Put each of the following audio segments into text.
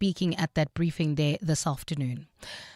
speaking at that briefing there this afternoon.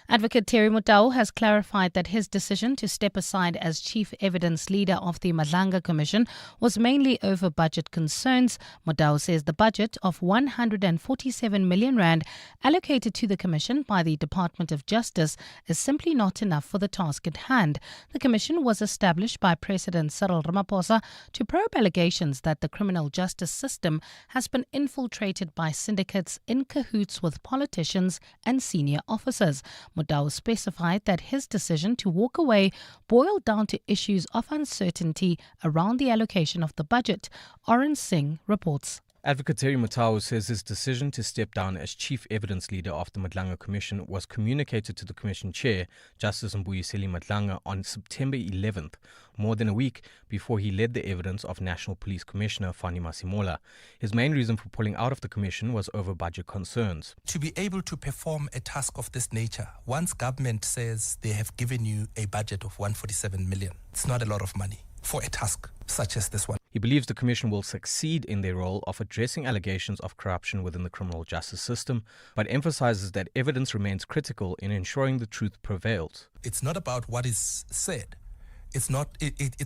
Advocate Terry Motau has clarified that his decision to step aside as chief evidence leader of the Madlanga Commission was mainly over budget concerns. Motau says the budget of 147 million rand allocated to the commission by the Department of Justice is simply not enough for the task at hand. The commission was established by President Cyril Ramaphosa to probe allegations that the criminal justice system has been infiltrated by syndicates in cahoots with politicians and senior officers. Motau specified that his decision to walk away boiled down to issues of uncertainty around the allocation of the budget. Oren Singh reports. Advocate Terry Motau says his decision to step down as chief evidence leader of the Madlanga Commission was communicated to the Commission chair, Justice Mbuyiseli Madlanga, on September 11th, more than a week before he led the evidence of National Police Commissioner Fani Masimola. His main reason for pulling out of the commission was over budget concerns. To be able to perform a task of this nature, once government says they have given you a budget of 147 million, it's not a lot of money for a task such as this one. He believes the Commission will succeed in their role of addressing allegations of corruption within the criminal justice system, but emphasizes that evidence remains critical in ensuring the truth prevails. It's not about what is said. It's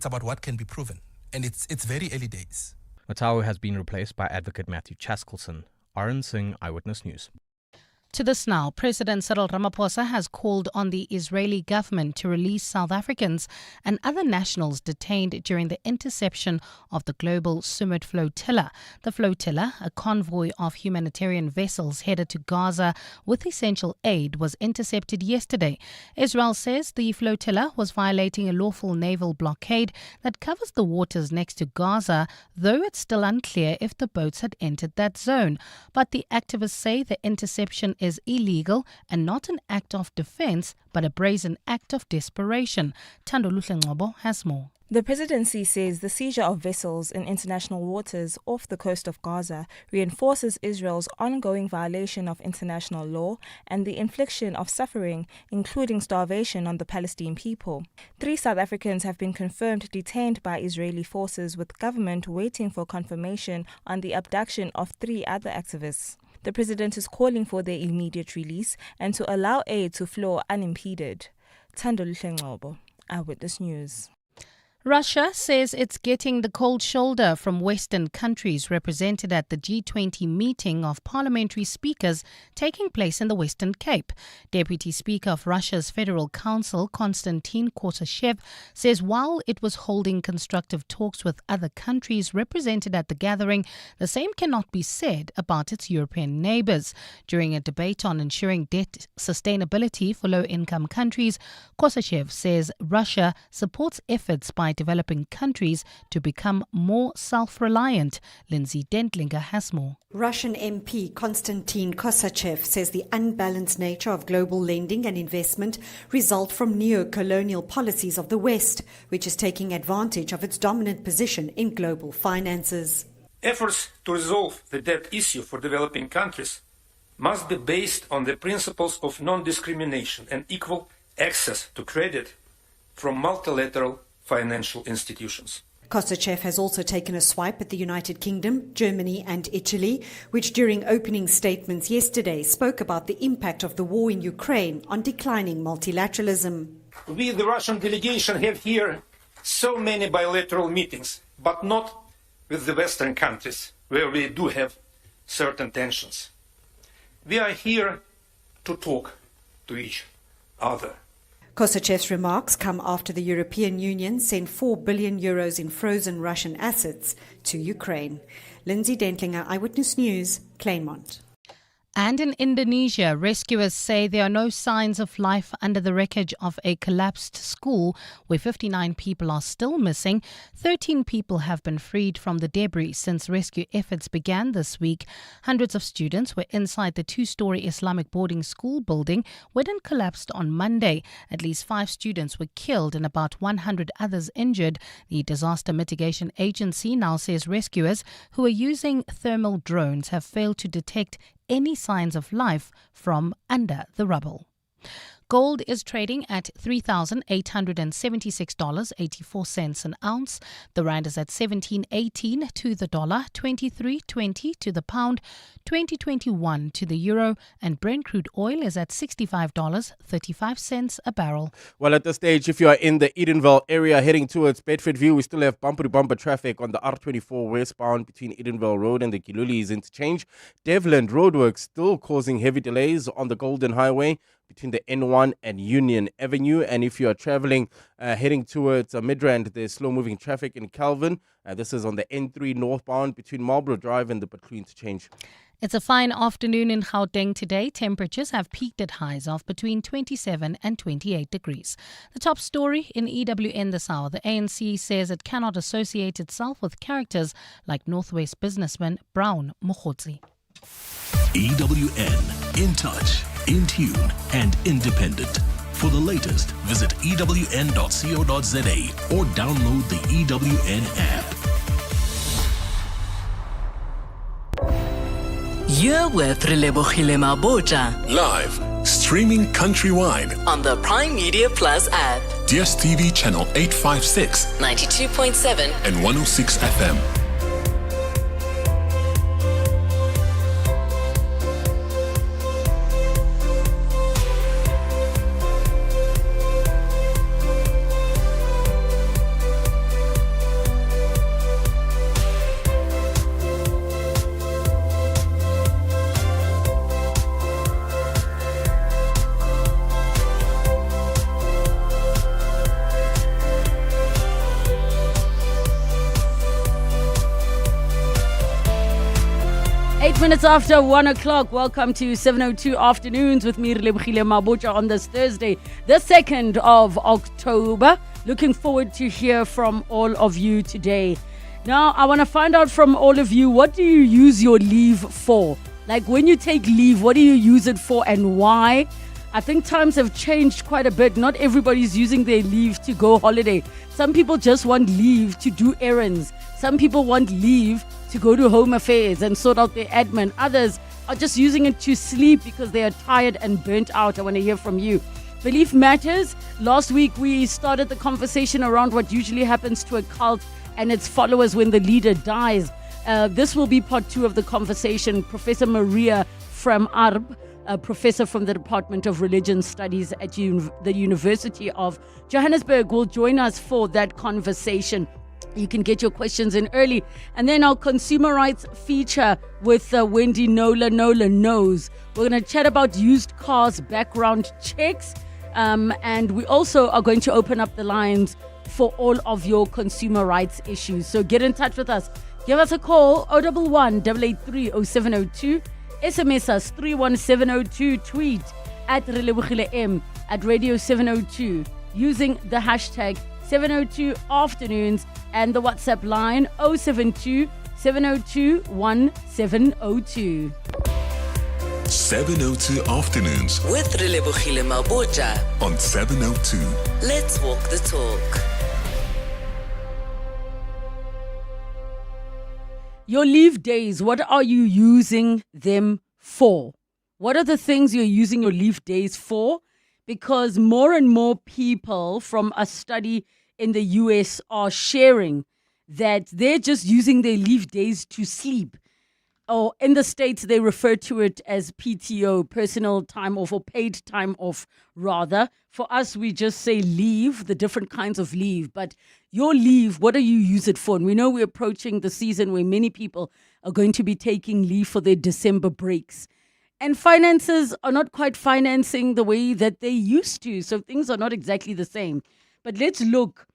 about what can be proven. And it's very early days. Motau has been replaced by Advocate Matthew Chaskelson. Oren Singh, Eyewitness News. To this now, President Cyril Ramaphosa has called on the Israeli government to release South Africans and other nationals detained during the interception of the global Summit flotilla. The flotilla, a convoy of humanitarian vessels headed to Gaza with essential aid, was intercepted yesterday. Israel says the flotilla was violating a lawful naval blockade that covers the waters next to Gaza, though it's still unclear if the boats had entered that zone. But the activists say the interception is illegal and not an act of defense, but a brazen act of desperation. Thando Luhle has more. The presidency says the seizure of vessels in international waters off the coast of Gaza reinforces Israel's ongoing violation of international law and the infliction of suffering, including starvation, on the Palestinian people. 3 South Africans have been confirmed detained by Israeli forces, with government waiting for confirmation on the abduction of 3 other activists. The president is calling for their immediate release and to allow aid to flow unimpeded. Thando Luhle, Eyewitness News. Russia says it's getting the cold shoulder from Western countries represented at the G20 meeting of parliamentary speakers taking place in the Western Cape. Deputy Speaker of Russia's Federal Council, Konstantin Kosachev, says while it was holding constructive talks with other countries represented at the gathering, the same cannot be said about its European neighbours. During a debate on ensuring debt sustainability for low-income countries, Kosachev says Russia supports efforts by developing countries to become more self-reliant. Lindsay Dentlinger has more. Russian MP Konstantin Kosachev says the unbalanced nature of global lending and investment result from neo-colonial policies of the West, which is taking advantage of its dominant position in global finances. Efforts to resolve the debt issue for developing countries must be based on the principles of non-discrimination and equal access to credit from multilateral financial institutions. Kosachev has also taken a swipe at the United Kingdom, Germany and Italy, which during opening statements yesterday spoke about the impact of the war in Ukraine on declining multilateralism. We, the Russian delegation, have here so many bilateral meetings, but not with the Western countries, where we do have certain tensions. We are here to talk to each other. Kosachev's remarks come after the European Union sent €4 billion in frozen Russian assets to Ukraine. Lindsay Dentlinger, Eyewitness News, Claremont. And in Indonesia, rescuers say there are no signs of life under the wreckage of a collapsed school where 59 people are still missing. 13 people have been freed from the debris since rescue efforts began this week. Hundreds of students were inside the 2-story Islamic boarding school building when it collapsed on Monday. At least 5 students were killed and about 100 others injured. The Disaster Mitigation Agency now says rescuers who are using thermal drones have failed to detect any signs of life from under the rubble. Gold is trading at $3,876.84 an ounce. The rand is at 17.18 to the dollar, 23.20 to the pound, 20.21 to the euro, and Brent crude oil is at $65.35 a barrel. Well, at this stage, if you are in the Edenville area heading towards Bedfordview, we still have bumper-to-bumper traffic on the R24 westbound between Edenville Road and the Kilulis interchange. Devland roadworks still causing heavy delays on the Golden Highway between the N1 and Union Avenue. And if you are traveling heading towards Midrand, there's slow-moving traffic in Calvin. This is on the N3 northbound between Marlborough Drive and the Butlu interchange. It's a fine afternoon in Gauteng today. Temperatures have peaked at highs of between 27 and 28 degrees. The top story in EWN this hour. The ANC says it cannot associate itself with characters like Northwest businessman Brown Mokgotsi. EWN, in touch, in tune and independent. For the latest, visit ewn.co.za or download the EWN app. You're with Relebogile Mabotja Live, streaming countrywide on the Prime Media Plus app. DSTV channel 856, 92.7 and 106 FM. Minutes after 1 o'clock, welcome to 7:02 Afternoons with me, Relebogile Mabotja, on this Thursday, the 2nd of October. Looking forward to hear from all of you today. Now, I want to find out from all of you, what do you use your leave for? Like, when you take leave, what do you use it for and why? I think times have changed quite a bit. Not everybody's using their leave to go holiday. Some people just want leave to do errands. Some people want leave to go to home affairs and sort out their admin. Others are just using it to sleep because they are tired and burnt out. I want to hear from you. Belief matters. Last week, we started the conversation around what usually happens to a cult and its followers when the leader dies. This will be part 2 of the conversation. Professor Maria from Arb, a professor from the Department of Religion Studies at the University of Johannesburg, will join us for that conversation. You can get your questions in early. And then our consumer rights feature with Wendy Nola Knows. We're going to chat about used cars background checks. And we also are going to open up the lines for all of your consumer rights issues. So get in touch with us. Give us a call, 011 883 0702. SMS us 31702. Tweet at Relebogile M at Radio 702 using the hashtag 702 Afternoons and the WhatsApp line 072 702 1702. 702 Afternoons with Relebogile Mabotja on 702. Let's walk the talk. Your leave days, what are you using them for? What are the things you're using your leave days for? Because more and more people from a study in the US are sharing that they're just using their leave days to sleep. Or in the States, they refer to it as PTO, personal time off, or paid time off, rather. For us, we just say leave, the different kinds of leave. But your leave, what do you use it for? And we know we're approaching the season where many people are going to be taking leave for their December breaks. And finances are not quite financing the way that they used to. So things are not exactly the same. But let's look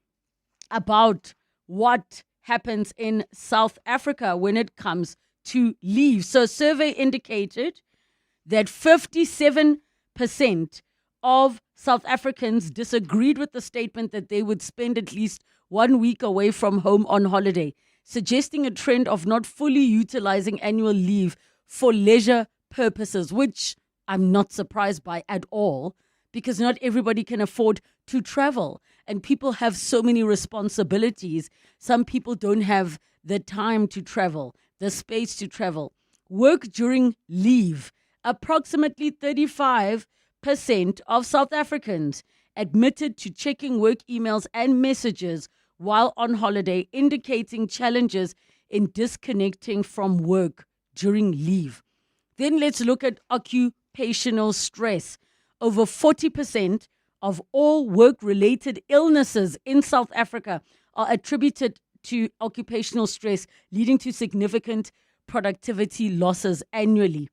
about what happens in South Africa when it comes to leave. So a survey indicated that 57% of South Africans disagreed with the statement that they would spend at least 1 week away from home on holiday, suggesting a trend of not fully utilizing annual leave for leisure purposes, which I'm not surprised by at all, because not everybody can afford to travel and people have so many responsibilities. Some people don't have the time to travel, the space to travel. Work during leave. Approximately 35% of South Africans admitted to checking work emails and messages while on holiday, indicating challenges in disconnecting from work during leave. Then let's look at occupational stress. Over 40% of all work-related illnesses in South Africa are attributed to occupational stress, leading to significant productivity losses annually.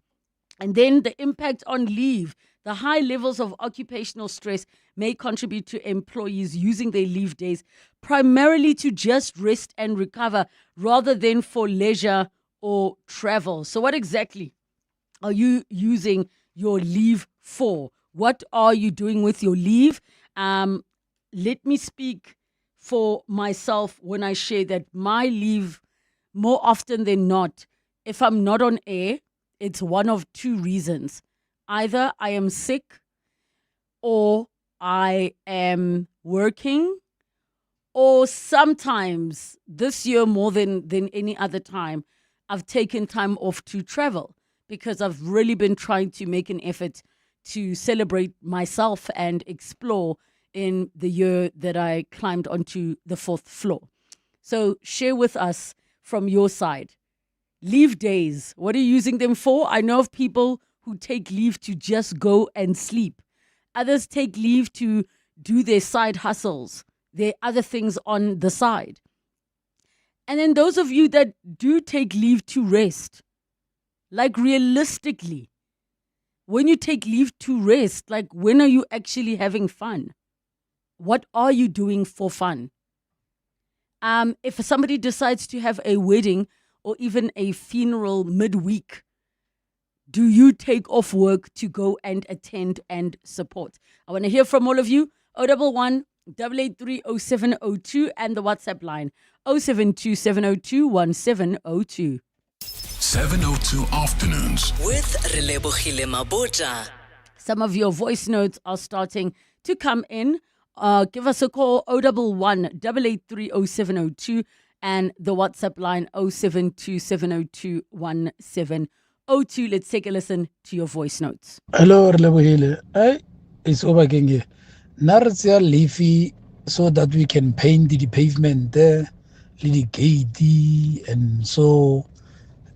And then the impact on leave. The high levels of occupational stress may contribute to employees using their leave days primarily to just rest and recover rather than for leisure or travel. So what exactly are you using your leave for? What are you doing with your leave? Let me speak for myself when I share that my leave, more often than not, if I'm not on air, it's one of two reasons. Either I am sick or I am working, or sometimes this year more than any other time, I've taken time off to travel because I've really been trying to make an effort to celebrate myself and explore in the year that I climbed onto the 4th floor. So share with us from your side. Leave days, what are you using them for? I know of people who take leave to just go and sleep. Others take leave to do their side hustles, their other things on the side. And then those of you that do take leave to rest, like realistically, when you take leave to rest, like when are you actually having fun? What are you doing for fun? If somebody decides to have a wedding or even a funeral midweek, do you take off work to go and attend and support? I want to hear from all of you. 011 883 0702 and the WhatsApp line 072 702 1702. 702 Afternoons with Relebogile Mabotja. Some of your voice notes are starting to come in. Give us a call 011 883 0702 and the WhatsApp line 072 702 1702. Let's take a listen to your voice notes. Hello, Relebogile. It's over again here. Narsia leafy so that we can paint the pavement there, the gate, and so,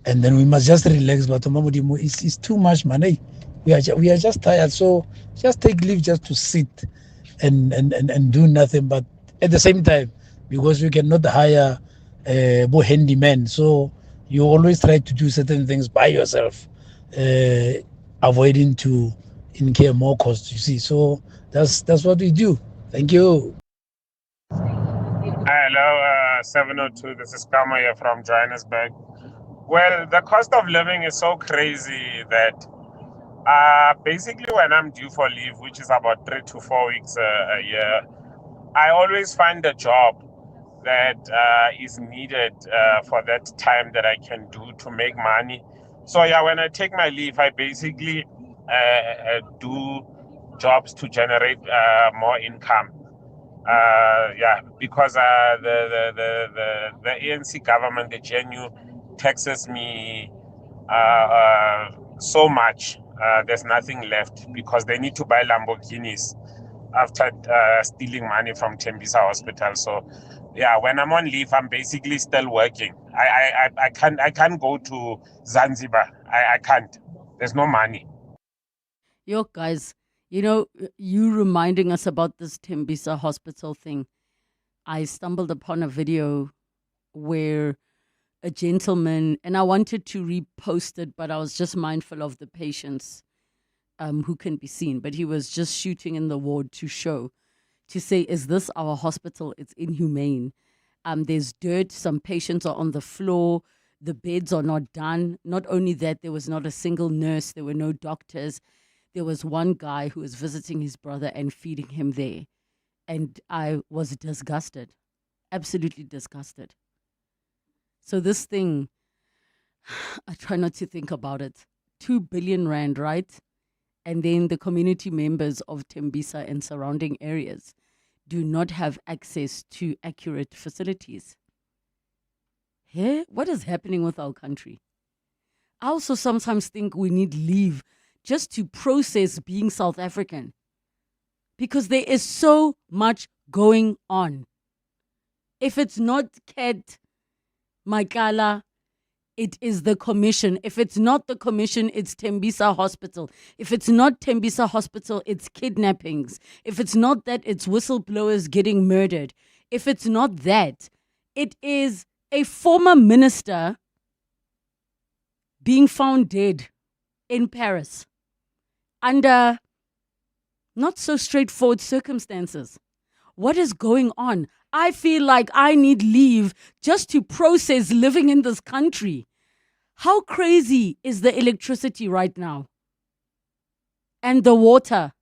and then we must just relax. But it's too much money. We are just tired. So just take leave just to sit and do nothing. But at the same time, because we cannot hire handyman, so you always try to do certain things by yourself, avoiding to incur more costs, you see. So that's what we do. Thank you. Hello, 702. This is Kama here from Johannesburg. Well, the cost of living is so crazy that basically when I'm due for leave, which is about 3 to 4 weeks a year, I always find a job that is needed for that time that I can do to make money. So yeah, when I take my leave, I basically do jobs to generate more income. Because the ANC government, the GNU, taxes me so much. There's nothing left because they need to buy Lamborghinis after stealing money from Tembisa Hospital. So yeah, when I'm on leave, I'm basically still working. I can't go to Zanzibar. I can't. There's no money. Yo, guys, you reminding us about this Tembisa Hospital thing. I stumbled upon a video where a gentleman, and I wanted to repost it, but I was just mindful of the patients who can be seen. But he was just shooting in the ward to say, is this our hospital? It's inhumane. There's dirt. Some patients are on the floor. The beds are not done. Not only that, there was not a single nurse. There were no doctors. There was one guy who was visiting his brother and feeding him there. And I was disgusted, absolutely disgusted. So this thing, I try not to think about it. 2 billion rand, right? And then the community members of Tembisa and surrounding areas do not have access to accurate facilities. What is happening with our country? I also sometimes think we need leave just to process being South African. Because there is so much going on. If it's not Ket Maikala, it is the commission. If it's not the commission, it's Tembisa Hospital. If it's not Tembisa Hospital, it's kidnappings. If it's not that, it's whistleblowers getting murdered. If it's not that, it is a former minister being found dead in Paris under not so straightforward circumstances. What is going on? I feel like I need leave just to process living in this country. How crazy is the electricity right now? And the water.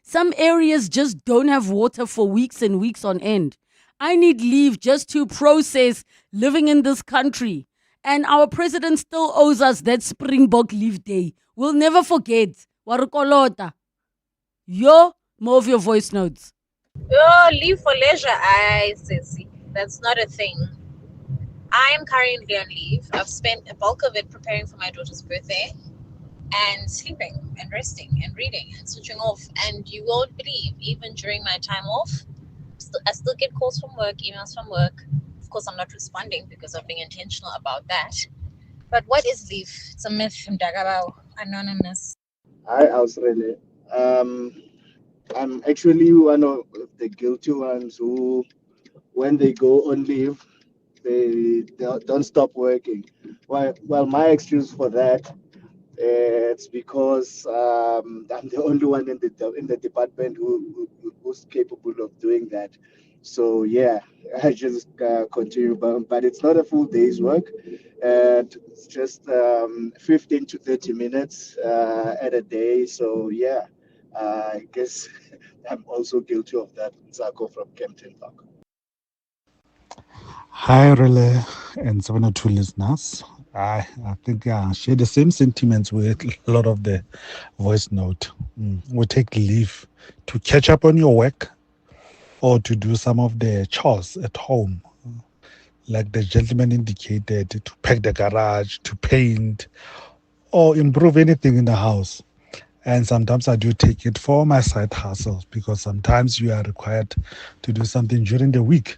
Some areas just don't have water for weeks and weeks on end. I need leave just to process living in this country. And our president still owes us that Springbok leave day. We'll never forget. Warukolota. Yo, more of your voice notes. Oh, leave for leisure, I see. That's not a thing. I am currently on leave. I've spent a bulk of it preparing for my daughter's birthday and sleeping and resting and reading and switching off. And you won't believe, even during my time off, I still get calls from work, emails from work. Of course, I'm not responding because I'm being intentional about that. But what is leave? It's a myth from Dagabao, anonymous. Hi, Ausrele. I'm actually one of the guilty ones who, when they go on leave, they don't stop working. Well, my excuse for that, it's because I'm the only one in the department who's capable of doing that. So yeah, I just continue, but it's not a full day's work. It's just 15 to 30 minutes at a day. So yeah, I guess I'm also guilty of that. Zako from Kempton Park. Hi, Relay and 702 listeners. I think I share the same sentiments with a lot of the voice note. We take leave to catch up on your work or to do some of the chores at home. Like the gentleman indicated, to pack the garage, to paint, or improve anything in the house. And sometimes I do take it for my side hustles because sometimes you are required to do something during the week.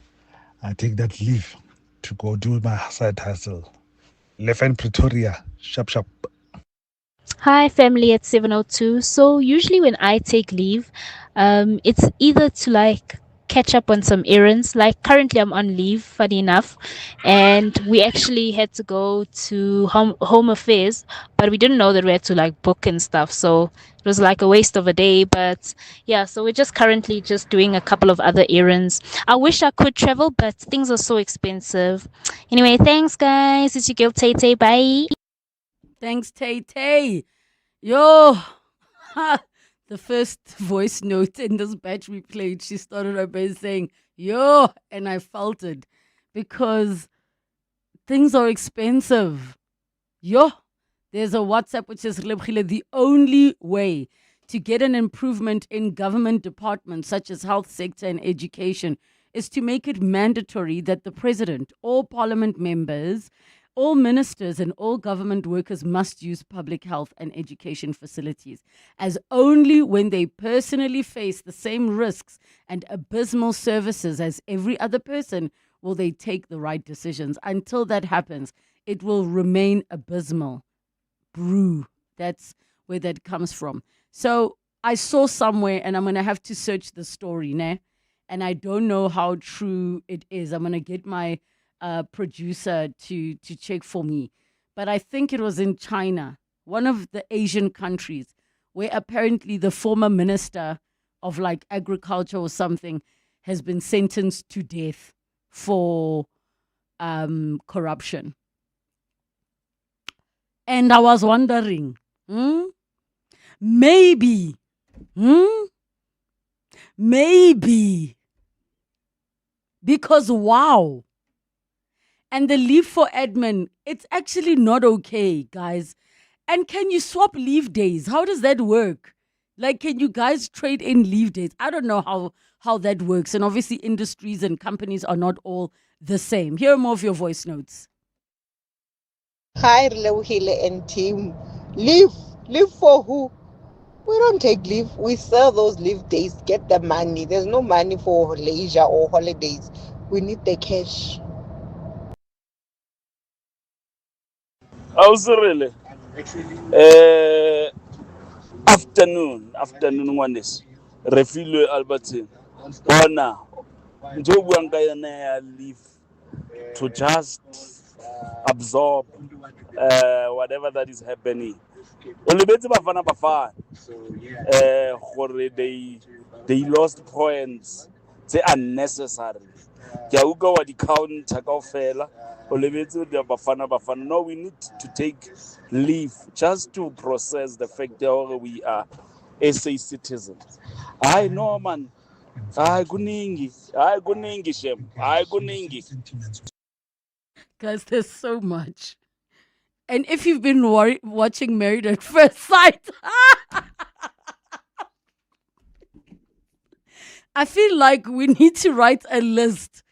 I take that leave to go do my side hustle. Left in Pretoria, sharp. Hi, family at 702. So usually when I take leave, it's either to catch up on some errands. Like currently I'm on leave, funny enough, and we actually had to go to home affairs, but we didn't know that we had to book and stuff. So it was a waste of a day. But yeah, so we're just currently just doing a couple of other errands. I wish I could travel, but things are so expensive. Anyway, thanks guys. It's your girl Tay Tay. Bye. Thanks, Tay Tay. Yo, the first voice note in this batch we played, she started her by saying, yo, and I felt it because things are expensive. Yo, there's a WhatsApp which says, Relebogile, the only way to get an improvement in government departments such as health sector and education is to make it mandatory that the president, all parliament members, all ministers and all government workers must use public health and education facilities, as only when they personally face the same risks and abysmal services as every other person will they take the right decisions. Until that happens, it will remain abysmal. Brew. That's where that comes from. So I saw somewhere, and I'm going to have to search the story, ne? And I don't know how true it is. I'm going to get my producer to check for me. But I think it was in China, one of the Asian countries, where apparently the former minister of agriculture or something has been sentenced to death for corruption. And I was wondering, maybe, because wow. And the leave for admin, it's actually not okay, guys. And can you swap leave days? How does that work? Can you guys trade in leave days? I don't know how that works. And obviously industries and companies are not all the same. Here are more of your voice notes. Hi, Relebogile and team. Leave Leave for who? We don't take leave. We sell those leave days, get the money. There's no money for leisure or holidays. We need the cash. Auserele. Afternoon ngwanes. Refilwe Albertine. Bona. Njo buang ka yona ya leave to just absorb whatever that is happening. O lebetse Bafana Bafana. Gore they lost points. They unnecessary. Ke a utlwa wa di-counter kaofela. O lebetse the Bafana. No, we need to take leave just to process the fact that we are SA citizens. I know, man. Hayi kuningi shem. Hayi kuningi. Guys, there's so much. And if you've been watching Married at First Sight, I feel like we need to write a list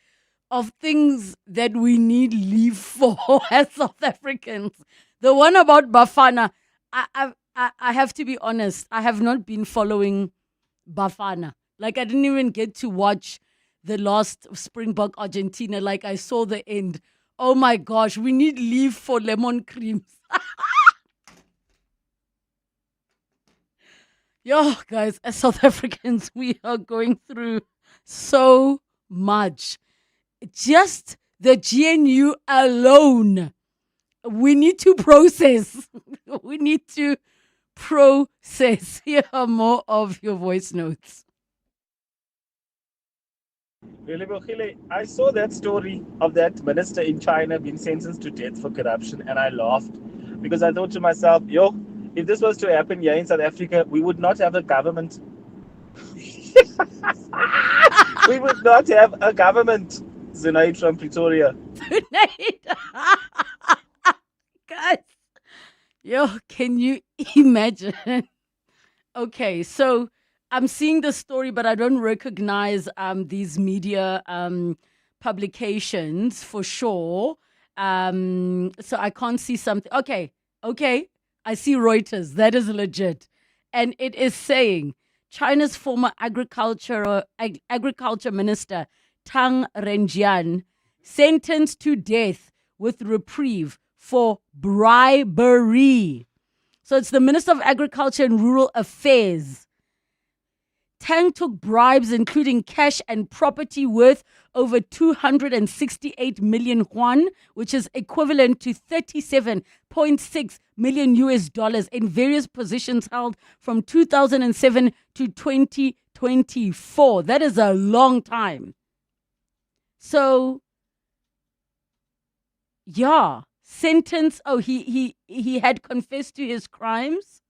of things that we need leave for as South Africans. The one about Bafana, I have to be honest, I have not been following Bafana. Like, I didn't even get to watch the last Springbok Argentina. Like, I saw the end. Oh my gosh, we need leave for lemon creams. Yo, guys, as South Africans, we are going through so much. Just the GNU alone, we need to process. We need to process. Here are more of your voice notes. Relebogile, I saw that story of that minister in China being sentenced to death for corruption, and I laughed because I thought to myself, yo, if this was to happen here in South Africa, we would not have a government. We would not have a government. Zunaid from Pretoria. Guys, yo, can you imagine? Okay, so I'm seeing the story, but I don't recognize these media publications for sure. So I can't see something. Okay, I see Reuters. That is legit. And it is saying China's former agriculture minister, Tang Renjian, sentenced to death with reprieve for bribery. So it's the Minister of Agriculture and Rural Affairs. Tang took bribes, including cash and property worth over 268 million yuan, which is equivalent to 37.6 million US dollars in various positions held from 2007 to 2024. That is a long time. So, yeah, sentence. Oh, he had confessed to his crimes,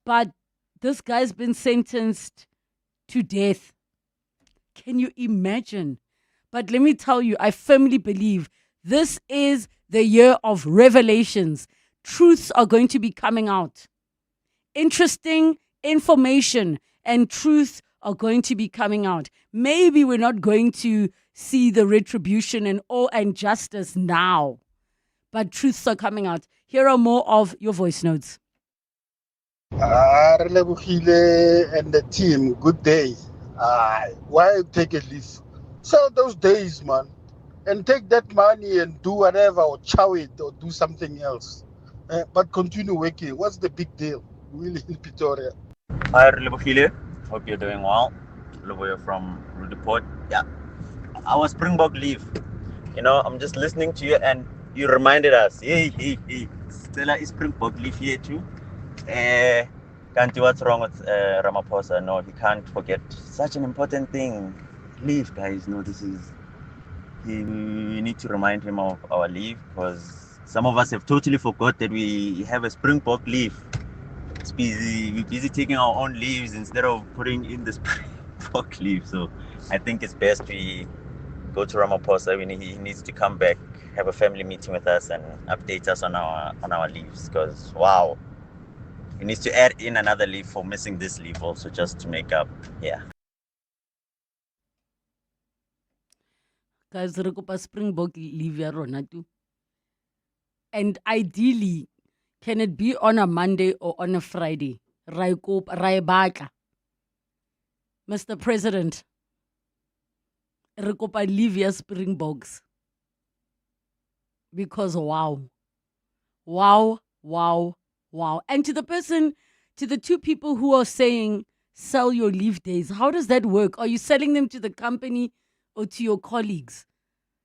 but this guy's been sentenced to death. Can you imagine? But let me tell you, I firmly believe this is the year of revelations. Truths are going to be coming out. Interesting information and truth are going to be coming out. Maybe we're not going to see the retribution and justice now, but truths are coming out. Here are more of your voice notes. Relebogile and the team, good day. Why take a leave? Sell those days, man, and take that money and do whatever, or chow it, or do something else. But continue working. What's the big deal? Really, in Pretoria. Hi, Relebogile. Hope you're doing well. Loboya from Rudeport. Yeah, our Springbok leave. You know, I'm just listening to you, and you reminded us. Hey. Stella is Springbok leave here too. Can't do what's wrong with Ramaphosa. No, he can't forget such an important thing. Leave, guys. No, we need to remind him of our leave, because some of us have totally forgot that we have a Springbok leave. We're busy taking our own leaves instead of putting in the Springbok leave. So I think it's best we go to Ramaphosa. He needs to come back, have a family meeting with us, and update us on our leaves. Because wow, he needs to add in another leave for missing this leave also, just to make up. Yeah. Guys, re kopa Springbok leave ya rona too. And ideally, Can it be on a Monday or on a Friday? Mr. President, re kopa leave ya Springboks. Because wow. And to the two people who are saying, sell your leave days, how does that work? Are you selling them to the company or to your colleagues?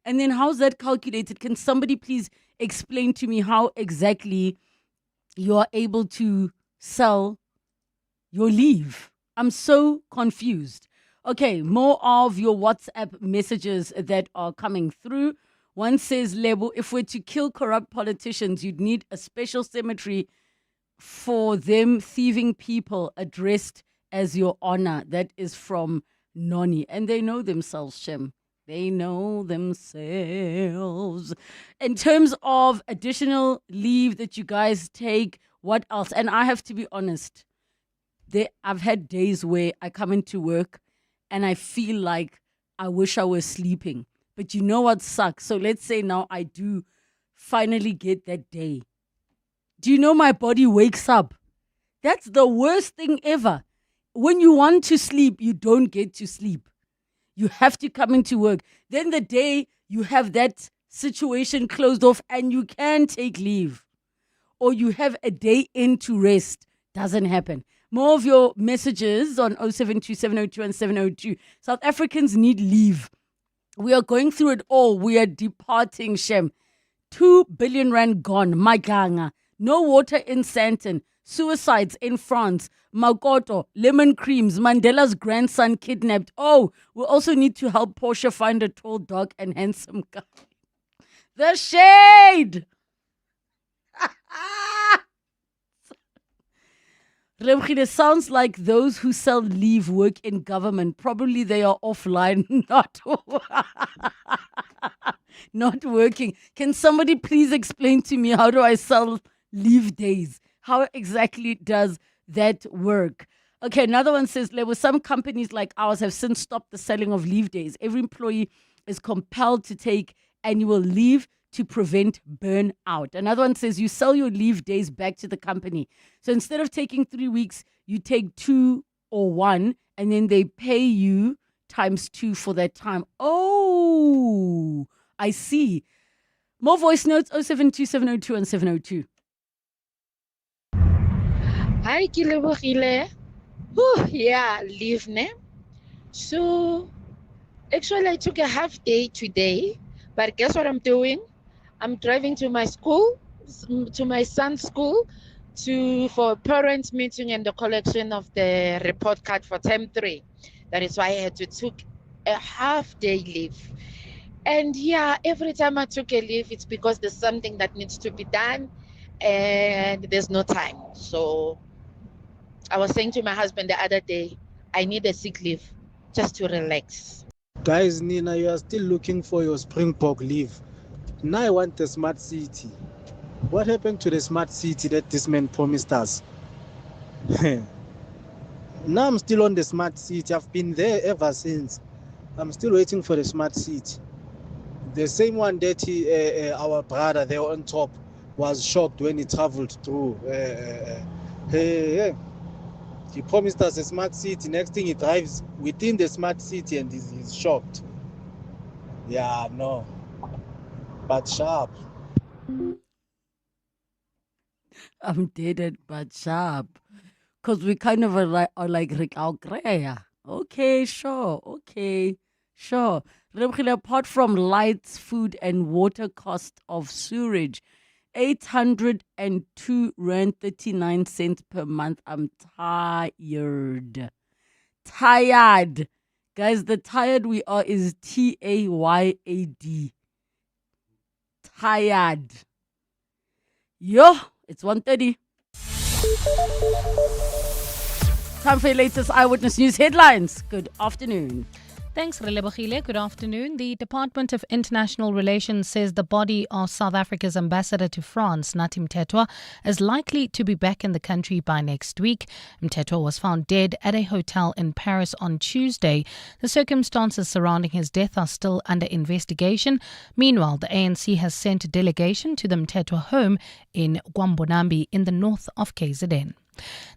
And then how's that calculated? Can somebody please explain to me how exactly you are able to sell your leave? I'm so confused. Okay, more of your WhatsApp messages that are coming through. One says, Lebo, if we're to kill corrupt politicians, you'd need a special cemetery for them thieving people addressed as your honor. That is from Noni. And they know themselves, Shem. They know themselves. In terms of additional leave that you guys take, what else? And I have to be honest, I've had days where I come into work and I feel like I wish I was sleeping. But you know what sucks? So let's say now I do finally get that day. Do you know my body wakes up? That's the worst thing ever. When you want to sleep, you don't get to sleep. You have to come into work. Then the day you have that situation closed off and you can take leave, or you have a day in to rest, doesn't happen. More of your messages on 072702 and 702. South Africans need leave. We are going through it all. We are departing, Shem. 2 billion rand gone. Maganga. No water in Sandton. Suicides in France. Makoto. Lemon creams. Mandela's grandson kidnapped. Oh, we also need to help Portia find a tall, dark, and handsome guy. The shade! Relebogile, sounds like those who sell leave work in government. Probably they are offline, not working. Can somebody please explain to me, how do I sell leave days? How exactly does that work? Okay, another one says, some companies like ours have since stopped the selling of leave days. Every employee is compelled to take annual leave to prevent burnout. Another one says you sell your leave days back to the company. So instead of taking 3 weeks, you take 2 or 1, and then they pay you ×2 for that time. Oh, I see. More voice notes, 072702 and 702. Hi, Relebogile. Yeah, leave, ne? So, actually, I took a half day today, but guess what I'm doing? I'm driving to my school, to my son's school, for a parents' meeting and the collection of the report card for term 3. That is why I had to take a half-day leave. And yeah, every time I took a leave, it's because there's something that needs to be done, and there's no time. So I was saying to my husband the other day, I need a sick leave just to relax. Guys, Nina, you are still looking for your Springbok leave. Now I want the smart city. What happened to the smart city that this man promised us? Now I'm still on the smart city. I've been there ever since. I'm still waiting for the smart city. The same one that our brother there on top was shocked when he traveled through. He promised us a smart city. Next thing he drives within the smart city and he's shocked. Yeah, no. But sharp. I'm dead, but sharp. Because we kind of are like Rick Algrea. Okay, sure. Relebogile, apart from lights, food, and water cost of sewerage, 802 rand 39 cents per month. I'm tired. Guys, the tired we are is TAYAD. Tired. Yo, it's 1:30. Time for your latest Eyewitness News headlines. Good afternoon. Thanks, Relebogile. Good afternoon. The Department of International Relations says the body of South Africa's ambassador to France, Nathi Mthethwa, is likely to be back in the country by next week. Mthethwa was found dead at a hotel in Paris on Tuesday. The circumstances surrounding his death are still under investigation. Meanwhile, the ANC has sent a delegation to the Mthethwa home in Gwambonambi in the north of KZN.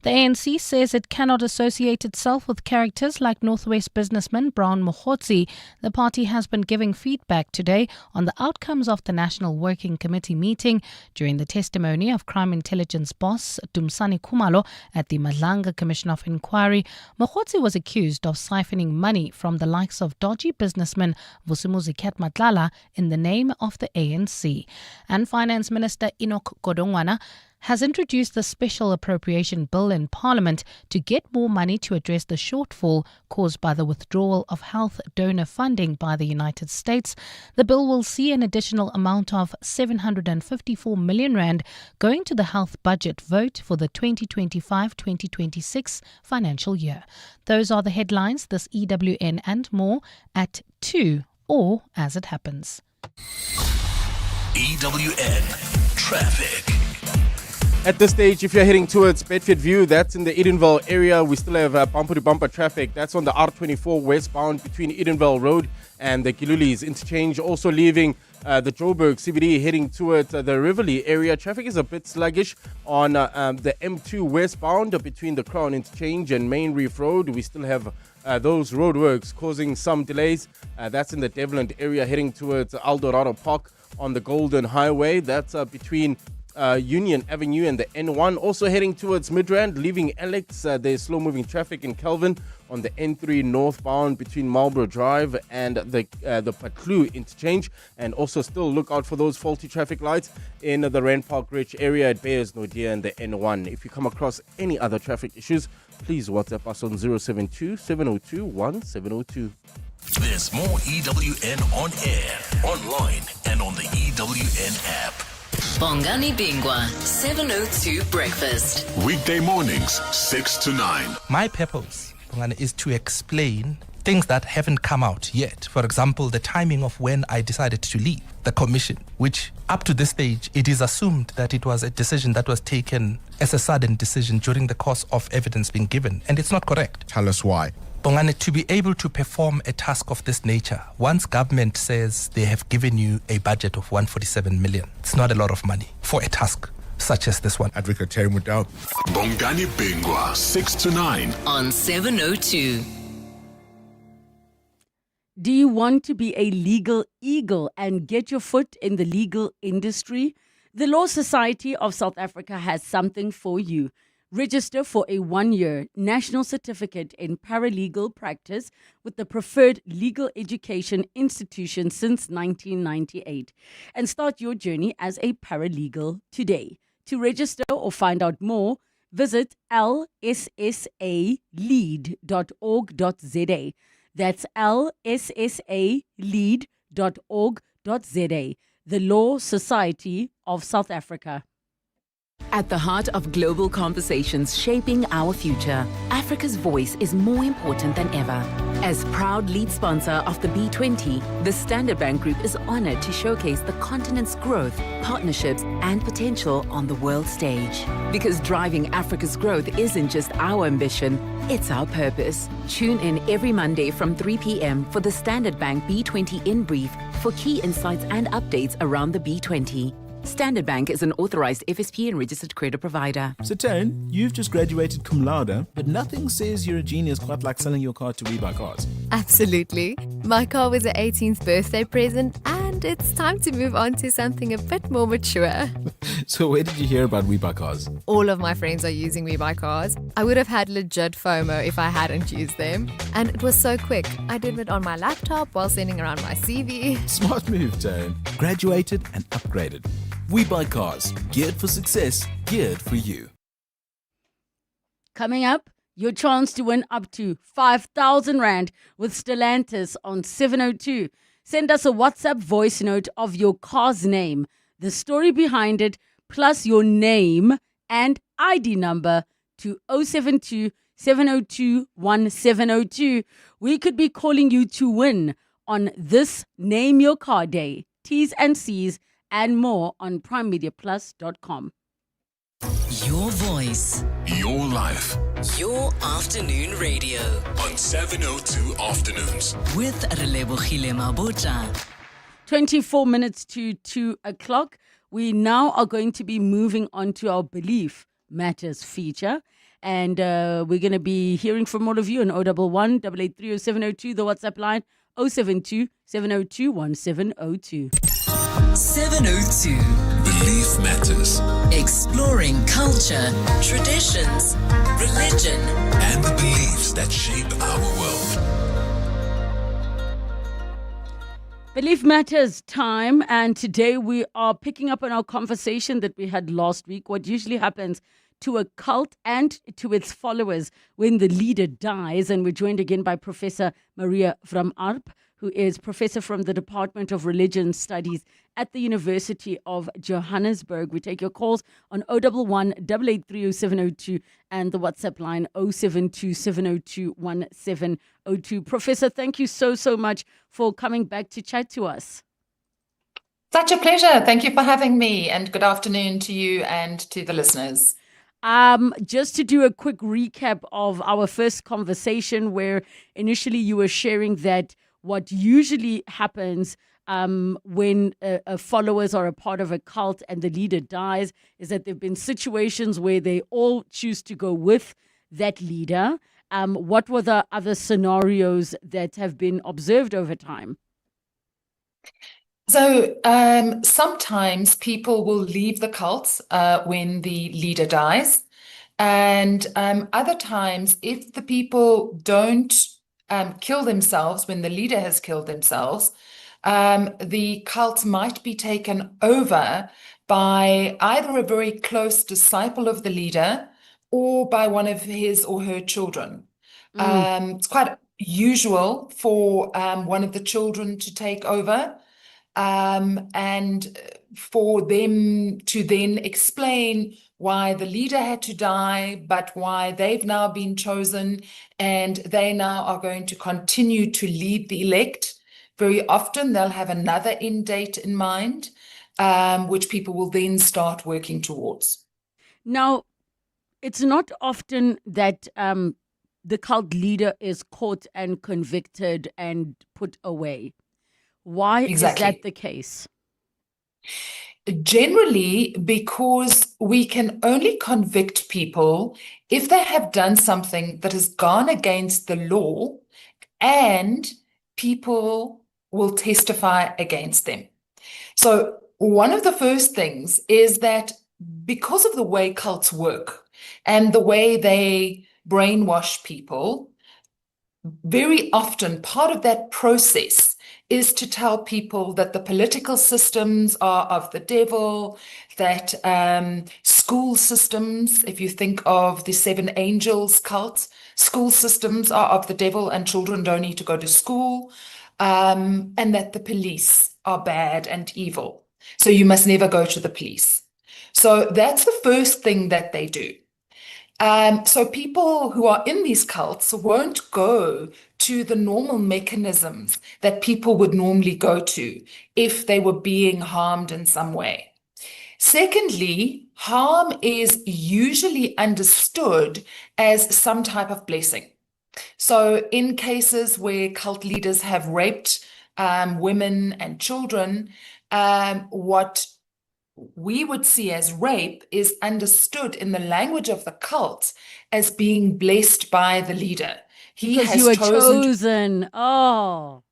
The ANC says it cannot associate itself with characters like Northwest businessman Brown Mokgotsi. The party has been giving feedback today on the outcomes of the National Working Committee meeting. During the testimony of Crime Intelligence boss Dumsani Khumalo at the Madlanga Commission of Inquiry, Mokgotsi was accused of siphoning money from the likes of dodgy businessman Vusumuzi Matlala in the name of the ANC. And Finance Minister Enoch Godongwana has introduced the Special Appropriation Bill in Parliament to get more money to address the shortfall caused by the withdrawal of health donor funding by the United States. The bill will see an additional amount of 754 million rand going to the health budget vote for the 2025-2026 financial year. Those are the headlines this EWN and more at 2 or as it happens. EWN Traffic. At this stage, if you're heading towards Bedford View, that's in the Edenvale area. We still have bumper-to-bumper traffic. That's on the R24 westbound between Edenvale Road and the Kilulis interchange. Also leaving the Joburg CBD heading towards the Rivoli area. Traffic is a bit sluggish on the M2 westbound between the Crown interchange and Main Reef Road. We still have those roadworks causing some delays. That's in the Devland area heading towards Eldorado Park on the Golden Highway. That's between Union Avenue and the N1. Also heading towards Midrand, leaving Alex. There's slow-moving traffic in Kelvin on the N3 northbound between Marlborough Drive and the Patlu interchange. And also still look out for those faulty traffic lights in the Rand Park Ridge area at Bayers Nodia and the N1. If you come across any other traffic issues, please WhatsApp us on 072 702 1702. There's more EWN on air, online, and on the EWN app. Bongani Bingwa, 702 Breakfast. Weekday mornings, 6 to 9. My purpose, Bongani, is to explain things that haven't come out yet. For example, the timing of when I decided to leave the commission, which up to this stage, it is assumed that it was a decision that was taken as a sudden decision during the course of evidence being given. And it's not correct. Tell us why. Bongani, to be able to perform a task of this nature, once government says they have given you a budget of 147 million, it's not a lot of money for a task such as this one. Advocate Terry Mutau. Bongani Bingwa, 6 to 9. On 702. Do you want to be a legal eagle and get your foot in the legal industry? The Law Society of South Africa has something for you. Register for a 1-year national certificate in paralegal practice with the preferred legal education institution since 1998 and start your journey as a paralegal today. To register or find out more, visit lssalead.org.za. That's lssalead.org.za. The Law Society of South Africa. At the heart of global conversations shaping our future, Africa's voice is more important than ever. As proud lead sponsor of the B20, the Standard Bank Group is honored to showcase the continent's growth, partnerships, and potential on the world stage. Because driving Africa's growth isn't just our ambition, it's our purpose. Tune in every Monday from 3 p.m. for the Standard Bank B20 in brief for key insights and updates around the B20. Standard Bank is an authorized FSP and registered credit provider. So Taryn, you've just graduated cum laude, but nothing says you're a genius quite like selling your car to WeBuyCars. Absolutely. My car was an 18th birthday present and it's time to move on to something a bit more mature. So where did you hear about WeBuyCars? All of my friends are using WeBuyCars. I would have had legit FOMO if I hadn't used them. And it was so quick. I did it on my laptop while sending around my CV. Smart move, Taryn. Graduated and upgraded. WeBuyCars. Geared for success. Geared for you. Coming up, your chance to win up to 5,000 Rand with Stellantis on 702. Send us a WhatsApp voice note of your car's name, the story behind it, plus your name and ID number to 072 702-1702. We could be calling you to win on this Name Your Car Day. T's and C's and more on primemediaplus.com. Your voice. Your life. Your afternoon radio. On 702 Afternoons. With Relebogile Mabotja. 24 minutes to 2 o'clock. We now are going to be moving on to our Belief Matters feature. And we're going to be hearing from all of you on 011 883 0702, the WhatsApp line 072 702 1702. 702. Belief Matters. Exploring culture, traditions, religion, and the beliefs that shape our world. Belief Matters time, and today we are picking up on our conversation that we had last week. What usually happens to a cult and to its followers when the leader dies. And we're joined again by Professor Maria from Arp, who is professor from the Department of Religion Studies at the University of Johannesburg. We take your calls on 011 883 0702 and the WhatsApp line 072 702 1702. Professor, thank you so much for coming back to chat to us. Such a pleasure. Thank you for having me, and good afternoon to you and to the listeners. Just to do a quick recap of our first conversation, where initially you were sharing that what usually happens when followers are a part of a cult and the leader dies is that there have been situations where they all choose to go with that leader. What were the other scenarios that have been observed over time? So sometimes people will leave the cult when the leader dies. And other times, if the people don't kill themselves when the leader has killed themselves, the cult might be taken over by either a very close disciple of the leader or by one of his or her children. It's quite usual for one of the children to take over. And for them to then explain why the leader had to die, but why they've now been chosen and they now are going to continue to lead the elect. Very often they'll have another end date in mind, which people will then start working towards. Now, it's not often that the cult leader is caught and convicted and put away. Why is that the case? Generally, because we can only convict people if they have done something that has gone against the law and people will testify against them. So one of the first things is that because of the way cults work and the way they brainwash people, very often part of that process is to tell people that the political systems are of the devil, that school systems, if you think of the Seven Angels cult, school systems are of the devil and children don't need to go to school, and that the police are bad and evil. So you must never go to the police. So that's the first thing that they do. So people who are in these cults won't go to the normal mechanisms that people would normally go to if they were being harmed in some way. Secondly, harm is usually understood as some type of blessing. So in cases where cult leaders have raped women and children, what we would see as rape is understood in the language of the cult as being blessed by the leader. Because you were chosen. Oh.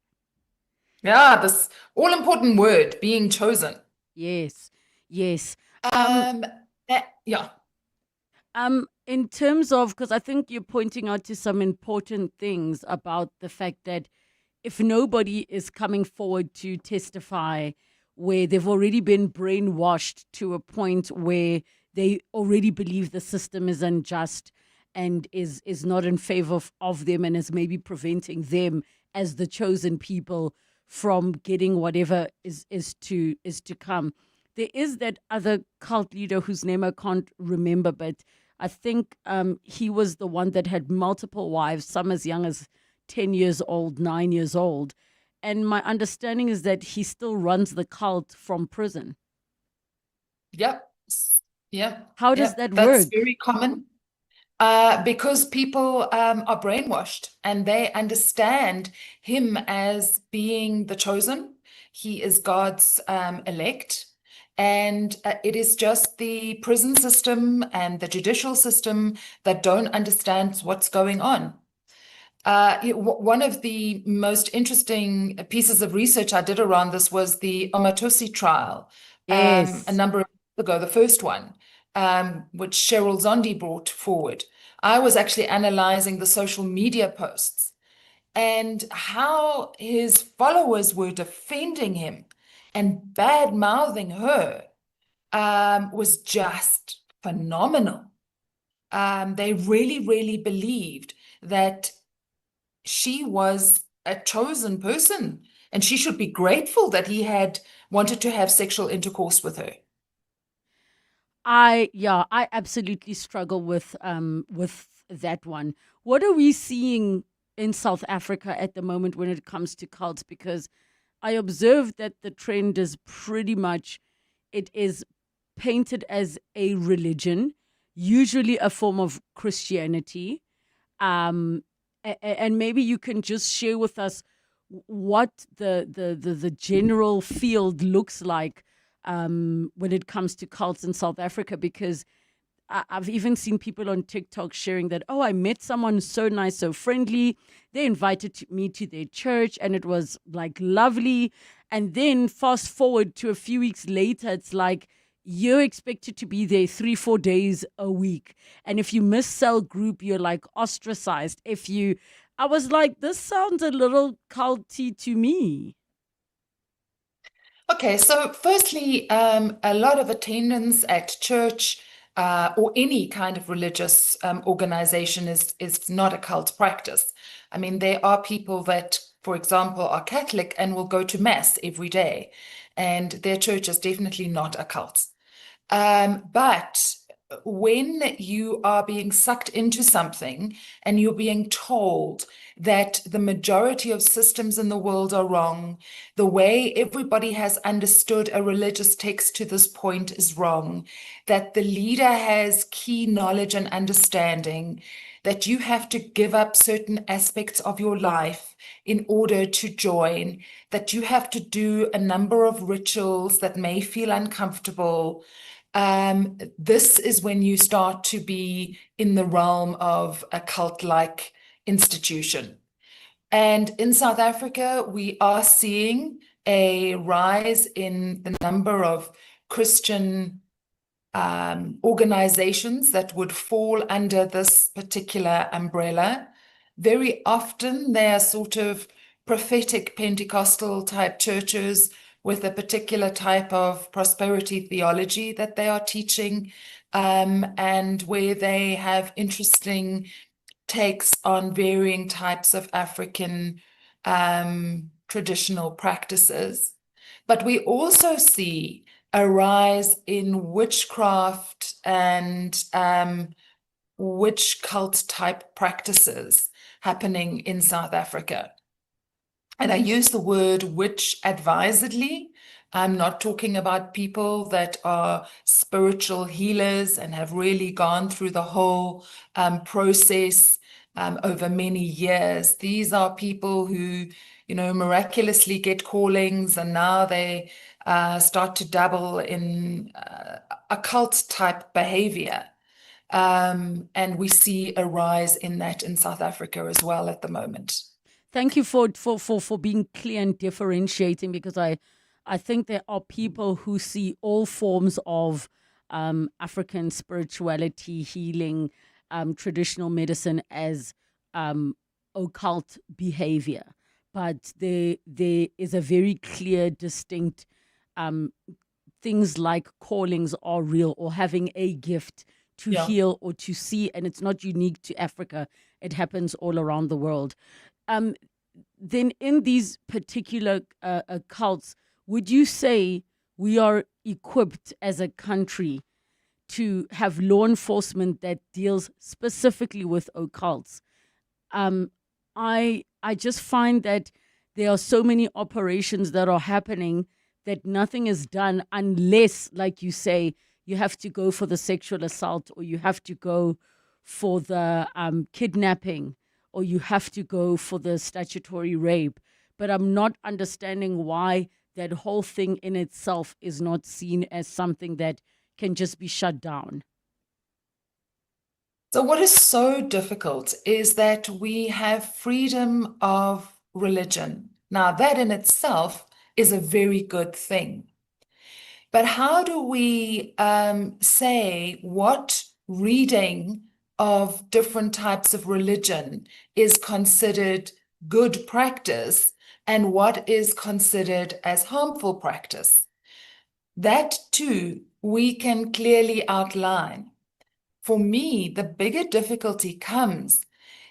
Yeah, this all-important word, being chosen. Yes. Yes. Yeah. In terms of, because I think you're pointing out to some important things about the fact that if nobody is coming forward to testify where they've already been brainwashed to a point where they already believe the system is unjust and is not in favor of them and is maybe preventing them as the chosen people from getting whatever is to come. There is that other cult leader whose name I can't remember, but I think he was the one that had multiple wives, some as young as 10 years old, 9 years old. And my understanding is that he still runs the cult from prison. Yep. Yeah. How does Yep. that That's work? very common. Because people are brainwashed and they understand him as being the chosen. He is God's elect. And it is just the prison system and the judicial system that don't understand what's going on. One of the most interesting pieces of research I did around this was the Omatosi trial a Yes. number of years ago, the first one, which Cheryl Zondi brought forward. I was actually analyzing the social media posts and how his followers were defending him and bad-mouthing her was just phenomenal. They really, really believed that she was a chosen person and she should be grateful that he had wanted to have sexual intercourse with her. I absolutely struggle with that one. What are we seeing in South Africa at the moment when it comes to cults? Because I observe that the trend is pretty much, it is painted as a religion, usually a form of Christianity. And maybe you can just share with us what the general field looks like when it comes to cults in South Africa, because I've even seen people on TikTok sharing that, oh, I met someone so nice, so friendly. They invited me to their church and it was like lovely. And then fast forward to a few weeks later, it's like you're expected to be there 3-4 days a week. And if you miss cell group, you're like ostracized. I was like, this sounds a little culty to me. Okay, so firstly, a lot of attendance at church or any kind of religious organization is not a cult practice. I mean, there are people that, for example, are Catholic and will go to mass every day, and their church is definitely not a cult. But when you are being sucked into something and you're being told that the majority of systems in the world are wrong, the way everybody has understood a religious text to this point is wrong, that the leader has key knowledge and understanding, that you have to give up certain aspects of your life in order to join, that you have to do a number of rituals that may feel uncomfortable. This is when you start to be in the realm of a cult-like institution. And in South Africa, we are seeing a rise in the number of Christian organizations that would fall under this particular umbrella. Very often they are sort of prophetic Pentecostal type churches with a particular type of prosperity theology that they are teaching, and where they have interesting takes on varying types of African traditional practices. But we also see a rise in witchcraft and witch cult type practices happening in South Africa. And I use the word witch advisedly. I'm not talking about people that are spiritual healers and have really gone through the whole process over many years. These are people who, miraculously get callings and now they start to dabble in occult type behavior. And we see a rise in that in South Africa as well at the moment. Thank you for being clear and differentiating, because I think there are people who see all forms of African spirituality, healing, traditional medicine as occult behavior. But there is a very clear, distinct things like callings are real, or having a gift to heal or to see, and it's not unique to Africa. It happens all around the world. Then in these particular cults, would you say we are equipped as a country to have law enforcement that deals specifically with occults. I just find that there are so many operations that are happening that nothing is done unless, like you say, you have to go for the sexual assault, or you have to go for the kidnapping, or you have to go for the statutory rape. But I'm not understanding why that whole thing in itself is not seen as something that can just be shut down. So what is so difficult is that we have freedom of religion. Now, that in itself is a very good thing. But how do we say what reading of different types of religion is considered good practice and what is considered as harmful practice? That too, we can clearly outline. For me, the bigger difficulty comes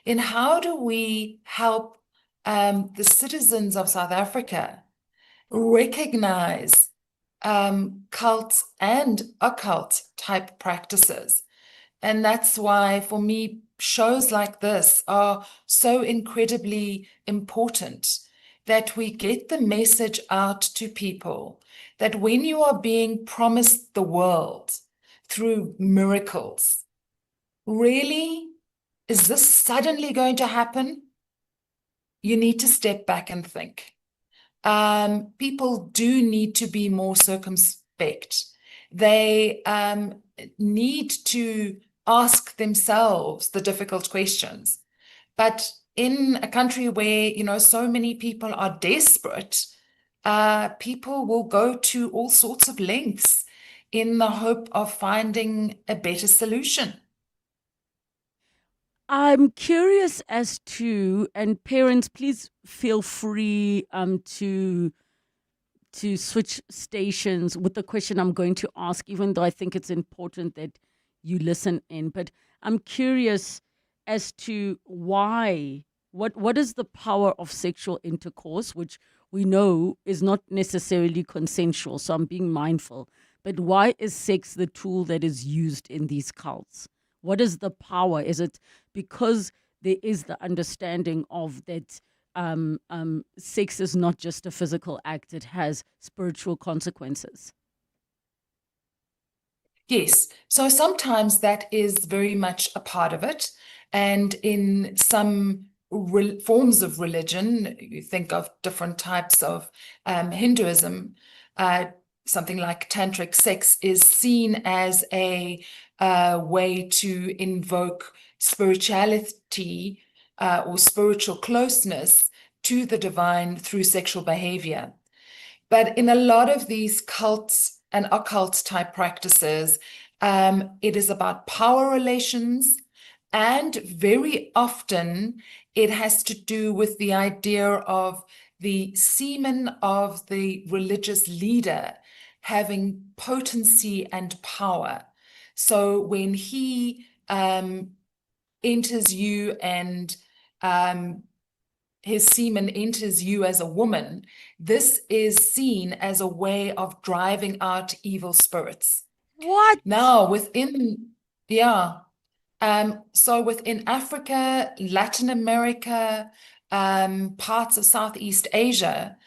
in how do we help the citizens of South Africa recognize cult and occult type practices. And that's why, for me, shows like this are so incredibly important, that we get the message out to people that when you are being promised the world through miracles, really, is this suddenly going to happen? You need to step back and think. People do need to be more circumspect. They need to ask themselves the difficult questions. But in a country where, so many people are desperate, people will go to all sorts of lengths in the hope of finding a better solution. I'm curious as to, and parents, please feel free to switch stations with the question I'm going to ask, even though I think it's important that you listen in. But I'm curious as to why, what is the power of sexual intercourse, which we know is not necessarily consensual, so I'm being mindful. But why is sex the tool that is used in these cults? What is the power? Is it because there is the understanding of that sex is not just a physical act, it has spiritual consequences? Yes, so sometimes that is very much a part of it. And in some forms of religion, you think of different types of Hinduism, something like tantric sex is seen as a way to invoke spirituality or spiritual closeness to the divine through sexual behavior. But in a lot of these cults and occult type practices, it is about power relations, and very often it has to do with the idea of the semen of the religious leader having potency and power. So when he enters you and his semen enters you as a woman, this is seen as a way of driving out evil spirits. What? Now, so within Africa, Latin America, parts of Southeast Asia,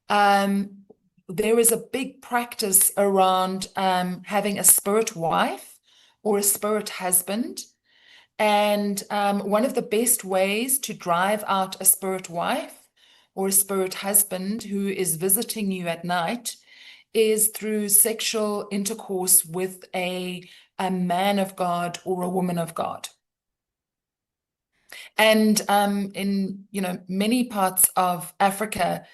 there is a big practice around having a spirit wife or a spirit husband. And one of the best ways to drive out a spirit wife or a spirit husband who is visiting you at night is through sexual intercourse with a man of God or a woman of God. And in many parts of Africa,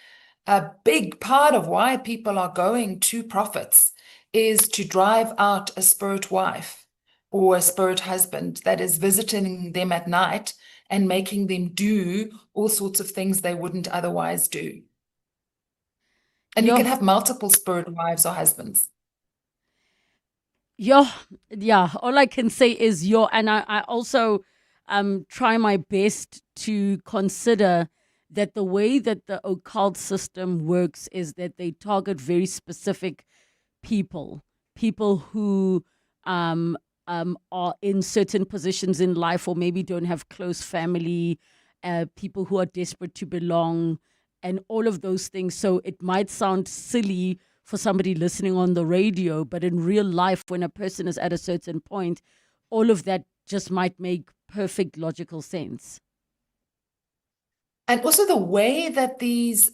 a big part of why people are going to prophets is to drive out a spirit wife or a spirit husband that is visiting them at night and making them do all sorts of things they wouldn't otherwise do. And you can have multiple spirit wives or husbands. Yeah, all I can say is and I also try my best to consider that the way that the occult system works is that they target very specific people who are in certain positions in life, or maybe don't have close family, people who are desperate to belong, and all of those things. So it might sound silly for somebody listening on the radio, but in real life, when a person is at a certain point, all of that just might make perfect logical sense. And also the way that these,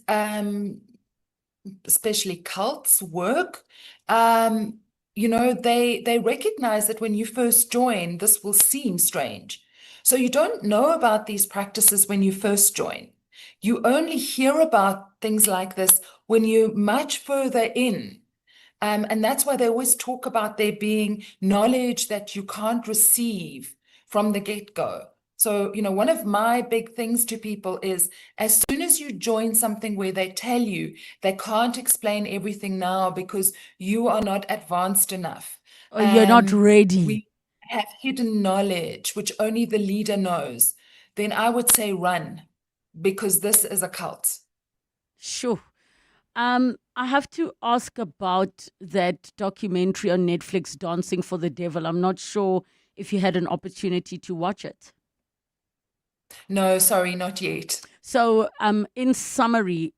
especially cults, work, they recognize that when you first join, this will seem strange. So you don't know about these practices when you first join. You only hear about things like this when you're much further in. And that's why they always talk about there being knowledge that you can't receive from the get-go. So, one of my big things to people is as soon as you join something where they tell you they can't explain everything now because you are not advanced enough. Or you're not ready. We have hidden knowledge, which only the leader knows. Then I would say run, because this is a cult. Sure. I have to ask about that documentary on Netflix, Dancing for the Devil. I'm not sure if you had an opportunity to watch it. No, sorry, not yet. So, in summary,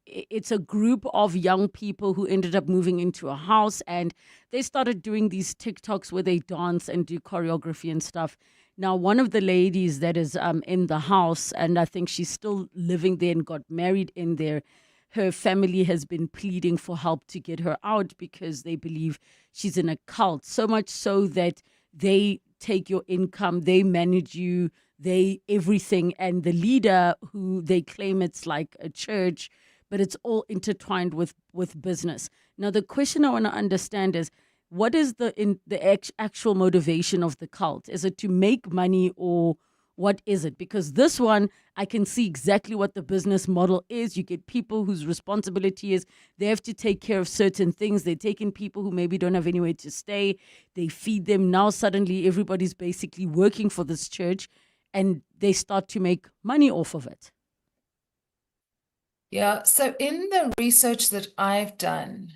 it's a group of young people who ended up moving into a house, and they started doing these TikToks where they dance and do choreography and stuff. Now, one of the ladies that is in the house, and I think she's still living there and got married in there, her family has been pleading for help to get her out because they believe she's in a cult, so much so that they take your income, they manage you, they everything. And the leader, who they claim it's like a church, but it's all intertwined with business. Now, the question I want to understand is, what is the actual motivation of the cult? Is it to make money, or what is it? Because this one, I can see exactly what the business model is. You get people whose responsibility is they have to take care of certain things. They take in people who maybe don't have anywhere to stay. They feed them. Now suddenly everybody's basically working for this church, and they start to make money off of it. Yeah, so in the research that I've done,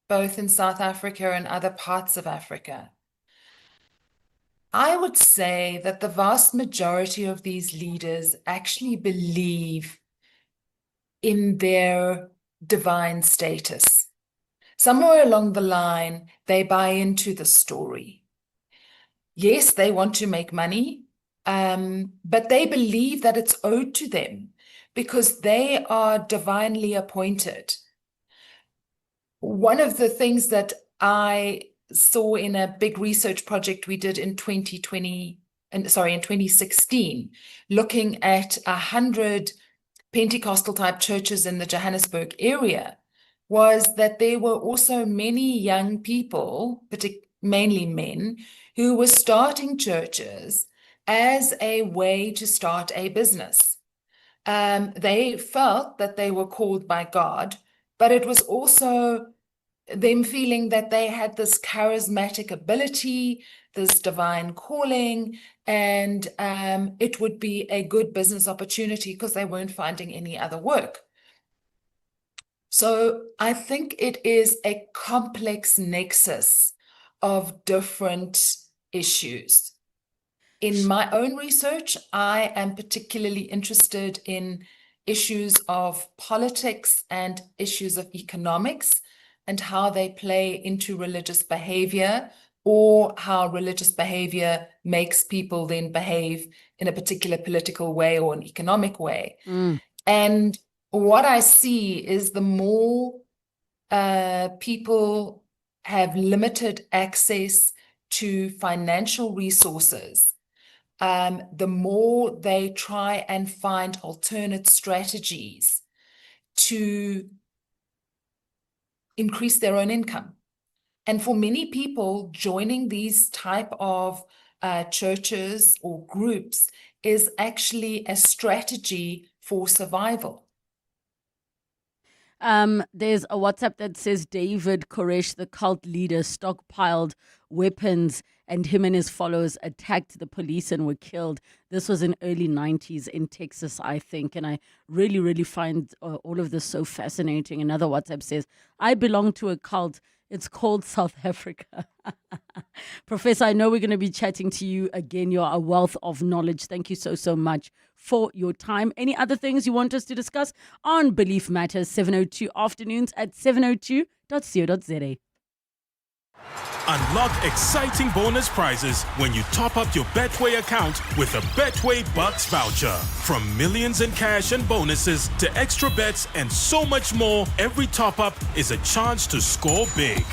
both in South Africa and other parts of Africa, I would say that the vast majority of these leaders actually believe in their divine status. Somewhere along the line, they buy into the story. Yes, they want to make money, but they believe that it's owed to them because they are divinely appointed. One of the things that I saw in a big research project we did in 2016, looking at 100 Pentecostal type churches in the Johannesburg area, was that there were also many young people, mainly men, who were starting churches as a way to start a business. They felt that they were called by God, but it was also them feeling that they had this charismatic ability, this divine calling, and it would be a good business opportunity because they weren't finding any other work. So I think it is a complex nexus of different issues. In my own research, I am particularly interested in issues of politics and issues of economics and how they play into religious behavior, or how religious behavior makes people then behave in a particular political way or an economic way. And what I see is the more people have limited access to financial resources, the more they try and find alternate strategies to increase their own income. And for many people, joining these type of churches or groups is actually a strategy for survival. There's a WhatsApp that says David Koresh, the cult leader, stockpiled weapons, and him and his followers attacked the police and were killed. This was in early 90s in Texas, I think. And I really find all of this so fascinating. Another WhatsApp says, I belong to a cult. It's called South Africa. Professor, I know we're going to be chatting to you again. You're a wealth of knowledge. Thank you so much for your time. Any other things you want us to discuss on Belief Matters? 702 afternoons at 702.co.za. Unlock exciting bonus prizes when you top up your Betway account with a Betway Bucks voucher. From millions in cash and bonuses to extra bets and so much more, every top up is a chance to score big.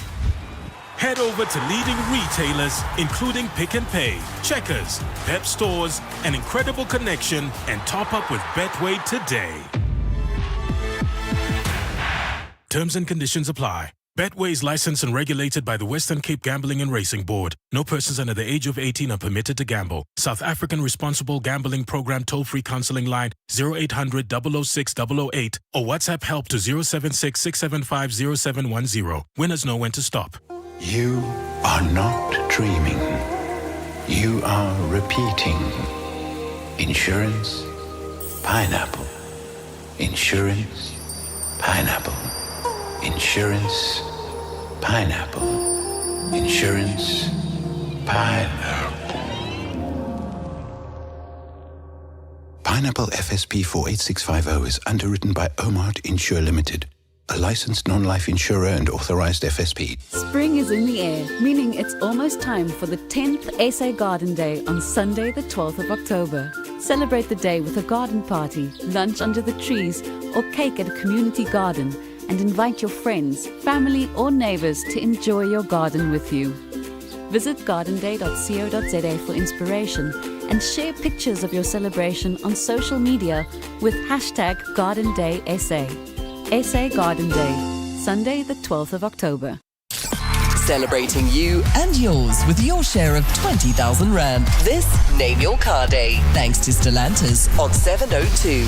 Head over to leading retailers, including Pick and Pay, Checkers, Pep Stores, and Incredible Connection, and top up with Betway today. Terms and conditions apply. Betway is licensed and regulated by the Western Cape Gambling and Racing Board. No persons under the age of 18 are permitted to gamble. South African Responsible Gambling Program toll-free counseling line 0800 006 008 or WhatsApp help to 076 675 0710. Winners know when to stop. You are not dreaming. You are repeating. Insurance, pineapple. Insurance, pineapple. Insurance, pineapple. Insurance, pineapple. Pineapple FSP 48650 is underwritten by Omart Insure Limited, a licensed non-life insurer and authorized FSP. Spring is in the air, meaning it's almost time for the 10th SA Garden Day on Sunday, the 12th of October. Celebrate the day with a garden party, lunch under the trees, or cake at a community garden, and invite your friends, family, or neighbors to enjoy your garden with you. Visit gardenday.co.za for inspiration and share pictures of your celebration on social media with #GardenDaySA. SA Garden Day, Sunday the 12th of October. Celebrating you and yours with your share of 20,000 Rand. This Name Your Car Day, thanks to Stellantis on 702.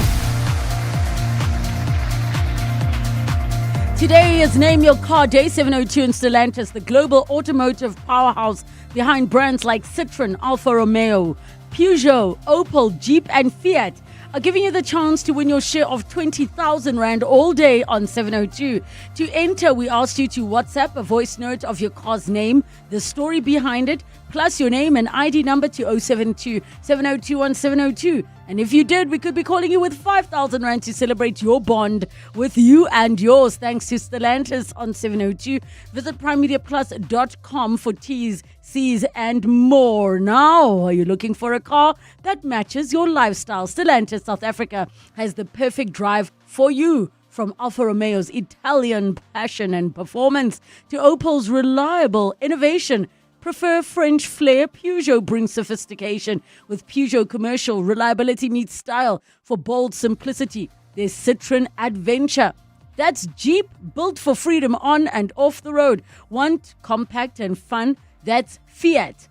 Today is Name Your Car Day. 702 in Stellantis, the global automotive powerhouse behind brands like Citroën, Alfa Romeo, Peugeot, Opel, Jeep and Fiat, are giving you the chance to win your share of 20,000 Rand all day on 702. To enter, we asked you to WhatsApp a voice note of your car's name, the story behind it, plus your name and ID number to 072 7021 702. And if you did, we could be calling you with 5,000 Rand to celebrate your bond with you and yours, thanks to Stellantis on 702. Visit primemediaplus.com for T's, C's and more. Now, are you looking for a car that matches your lifestyle? Stellantis South Africa has the perfect drive for you. From Alfa Romeo's Italian passion and performance to Opel's reliable innovation. Prefer French flair? Peugeot brings sophistication with Peugeot Commercial. Reliability meets style for bold simplicity. There's Citroën Adventure. That's Jeep, built for freedom on and off the road. Want compact and fun? That's Fiat.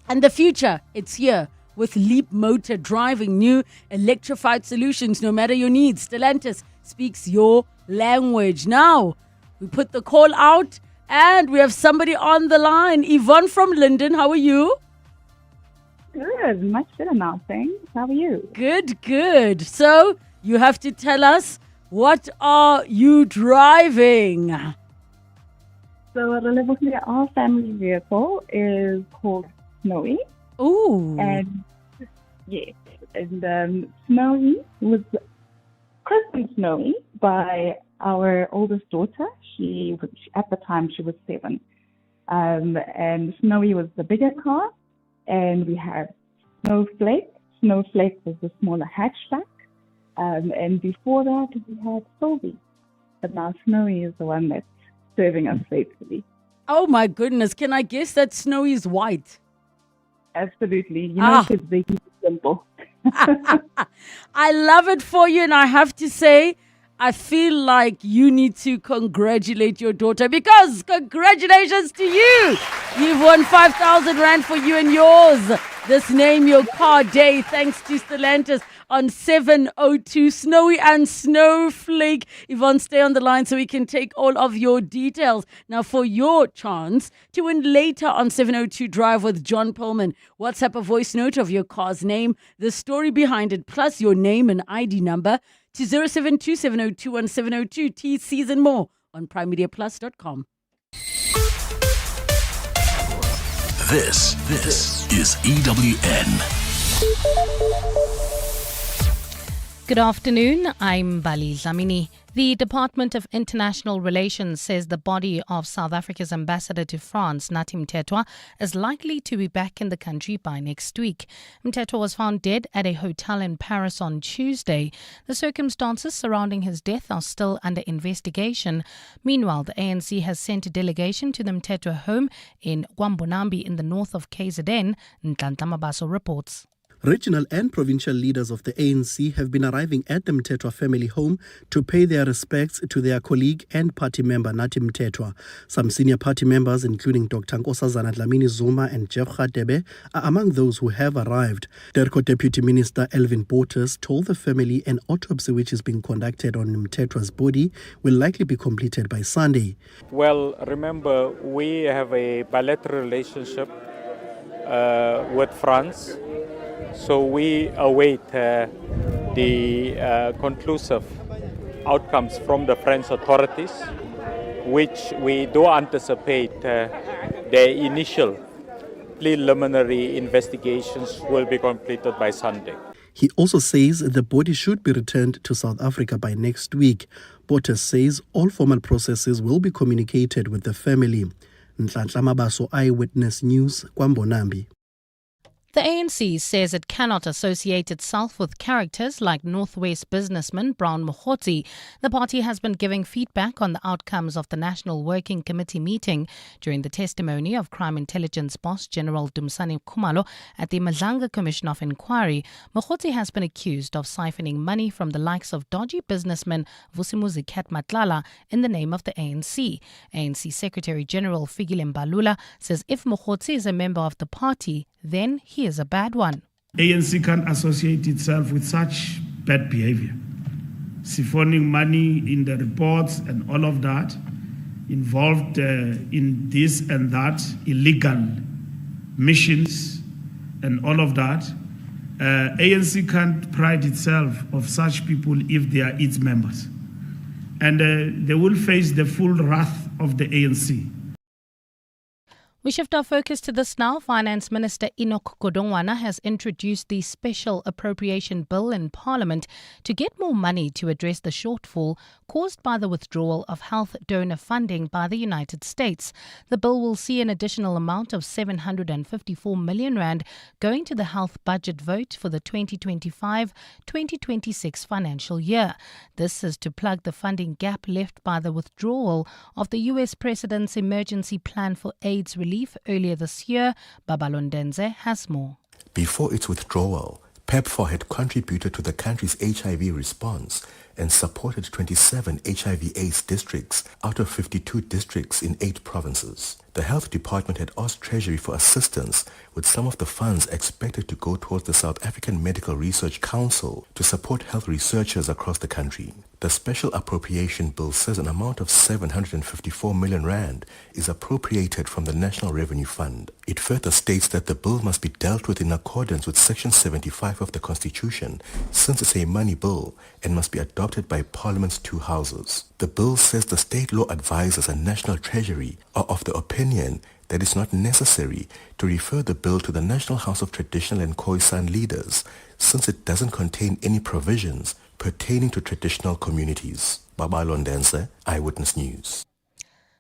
And the future, it's here with Leap Motor, driving new electrified solutions no matter your needs. Stellantis speaks your language. Now, we put the call out. And we have somebody on the line. Yvonne from Linden, how are you? Good, much better now, thanks. How are you? Good. So, you have to tell us, what are you driving? So, Relebogile, our family vehicle is called Snowy. Ooh. And, yes, and Snowy was christened Snowy by our oldest daughter. At the time, she was 7. And Snowy was the bigger car. And we had Snowflake. Snowflake was the smaller hatchback. And before that, we had Sylvie. But now Snowy is the one that's serving us faithfully. Oh, my goodness. Can I guess that Snowy is white? Absolutely. You know, kids, they keep it simple. I love it for you. And I have to say, I feel like you need to congratulate your daughter, because congratulations to you. You've won 5,000 Rand for you and yours. This Name Your Car Day, thanks to Stellantis on 702. Snowy and Snowflake. Yvonne, stay on the line so we can take all of your details. Now, for your chance to win later on 702 Drive with John Pullman, WhatsApp a voice note of your car's name, the story behind it, plus your name and ID number to 072 702 1702. T's, C's and more on primemediaplus.com. This is EWN. Good afternoon, I'm Bali Zamini. The Department of International Relations says the body of South Africa's ambassador to France, Nathi Mthethwa, is likely to be back in the country by next week. Mthethwa was found dead at a hotel in Paris on Tuesday. The circumstances surrounding his death are still under investigation. Meanwhile, the ANC has sent a delegation to the Mthethwa home in Kwambonambi in the north of KZN, Nhlanhla Mabaso reports. Regional and provincial leaders of the ANC have been arriving at the Mthethwa family home to pay their respects to their colleague and party member Nathi Mthethwa. Some senior party members, including Dr. Nkosazana Dlamini Zuma and Jeff Radebe, are among those who have arrived. DERCO Deputy Minister Elvin Bottas told the family an autopsy which is being conducted on Mthethwa's body will likely be completed by Sunday. Well, remember, we have a bilateral relationship with France. So we await the conclusive outcomes from the French authorities, which we do anticipate the initial preliminary investigations will be completed by Sunday. He also says the body should be returned to South Africa by next week. Bottas says all formal processes will be communicated with the family. Nhlanhla Mabaso, Eyewitness News, Kwambonambi. The ANC says it cannot associate itself with characters like Northwest businessman Brown Mokgotsi. The party has been giving feedback on the outcomes of the National Working Committee meeting. During the testimony of Crime Intelligence Boss General Dumsani Khumalo at the Madlanga Commission of Inquiry, Mokgotsi has been accused of siphoning money from the likes of dodgy businessman Vusimuzi Matlala in the name of the ANC. ANC Secretary General Fikile Mbalula says if Mokgotsi is a member of the party, then he is a bad one. ANC can't associate itself with such bad behavior. Siphoning money in the reports and all of that, involved in this and that, illegal missions and all of that. ANC can't pride itself of such people if they are its members. And they will face the full wrath of the ANC. We shift our focus to this now. Finance Minister Enoch Godongwana has introduced the Special Appropriation Bill in Parliament to get more money to address the shortfall caused by the withdrawal of health donor funding by the United States. The bill will see an additional amount of 754 million rand going to the health budget vote for the 2025-2026 financial year. This is to plug the funding gap left by the withdrawal of the US President's emergency plan for AIDS relief earlier this year. Babalondenze has more. Before its withdrawal, PEPFAR had contributed to the country's HIV response and supported 27 HIV/AIDS districts out of 52 districts in 8 provinces. The Health Department had asked Treasury for assistance with some of the funds expected to go towards the South African Medical Research Council to support health researchers across the country. The Special Appropriation Bill says an amount of 754 million rand is appropriated from the National Revenue Fund. It further states that the bill must be dealt with in accordance with Section 75 of the Constitution, since it's a money bill and must be adopted by Parliament's 2 houses. The bill says the state law advisors and National Treasury are of the opinion that it's not necessary to refer the bill to the National House of Traditional and Khoisan leaders, since it doesn't contain any provisions pertaining to traditional communities. Babalondense, Eyewitness News.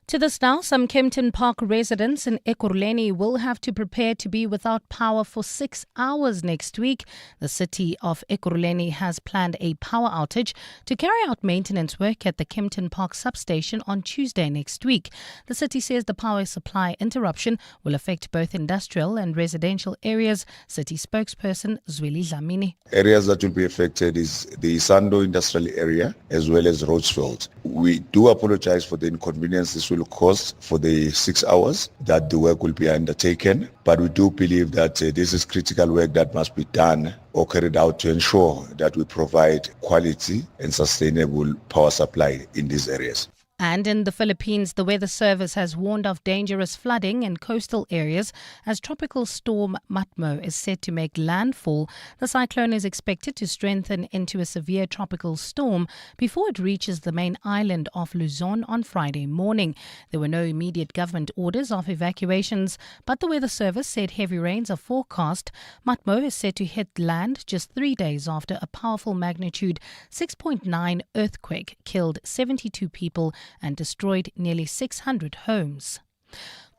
To this now, some Kempton Park residents in Ekurhuleni will have to prepare to be without power for 6 hours next week. The city of Ekurhuleni has planned a power outage to carry out maintenance work at the Kempton Park substation on Tuesday next week. The city says the power supply interruption will affect both industrial and residential areas. City spokesperson Zweli Dlamini. Areas that will be affected is the Sando industrial area as well as Roachveld. We do apologize for the inconvenience this will cause for the 6 hours that the work will be undertaken, but we do believe that this is critical work that must be done or carried out to ensure that we provide quality and sustainable power supply in these areas. And in the Philippines, the Weather Service has warned of dangerous flooding in coastal areas as tropical storm Matmo is set to make landfall. The cyclone is expected to strengthen into a severe tropical storm before it reaches the main island of Luzon on Friday morning. There were no immediate government orders of evacuations, but the Weather Service said heavy rains are forecast. Matmo is set to hit land just 3 days after a powerful magnitude 6.9 earthquake killed 72 people and destroyed nearly 600 homes.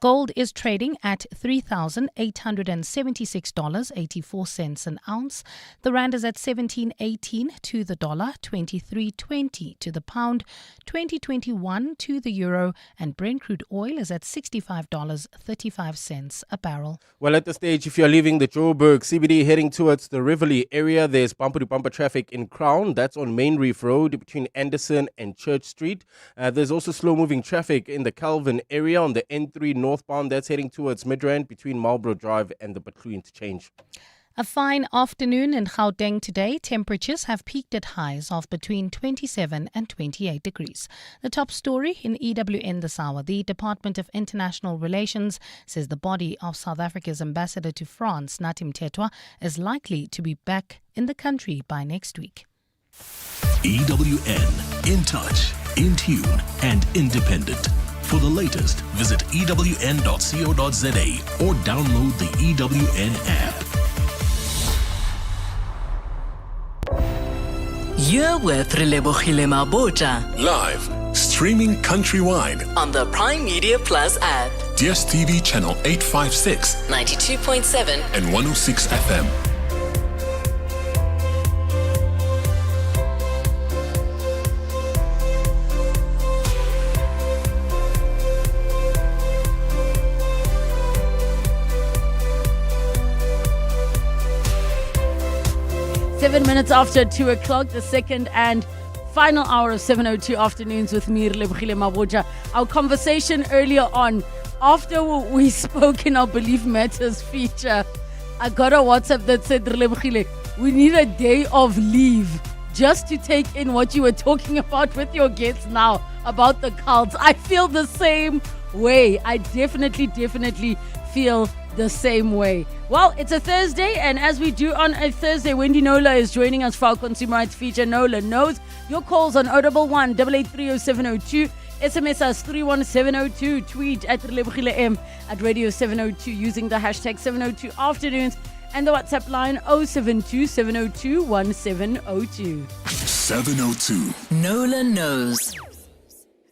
Gold is trading at $3,876.84 an ounce. The rand is at 17.18 to the dollar, 23.20 to the pound, 20.21 to the euro, and Brent crude oil is at $65.35 a barrel. Well, at this stage, if you're leaving the Joburg CBD heading towards the Rivoli area, there's bumper-to-bumper traffic in Crown. That's on Main Reef Road between Anderson and Church Street. There's also slow-moving traffic in the Calvin area on the N3 northbound. That's heading towards Midrand between Marlborough Drive and the Batu interchange. A fine afternoon in Gauteng today. Temperatures have peaked at highs of between 27 and 28 degrees. The top story in EWN this hour. The Department of International Relations says the body of South Africa's ambassador to France, Nathi Mthethwa, is likely to be back in the country by next week. EWN, in touch, in tune, and independent. For the latest, visit ewn.co.za or download the EWN app. You're with Relebogile Mabotja Live, streaming countrywide on the Prime Media Plus app. DSTV channel 856, 92.7 and 106 FM. Minutes after 2 o'clock, the second and final hour of 7:02 afternoons with me, Relebogile Mabotja. Our conversation earlier on, after we spoke in our Belief Matters feature, I got a WhatsApp that said, Relebogile, we need a day of leave just to take in what you were talking about with your guests now about the cults. I feel the same way. I definitely feel the same way. Well, it's a Thursday, and as we do on a Thursday, Wendy Nola is joining us for our consumer rights feature. Nola knows your calls on 011 883 0702, SMS us 31702, tweet at Relebogile M at Radio 702 using the hashtag 702 afternoons, and the WhatsApp line 072 702 1702. 702. Nola knows.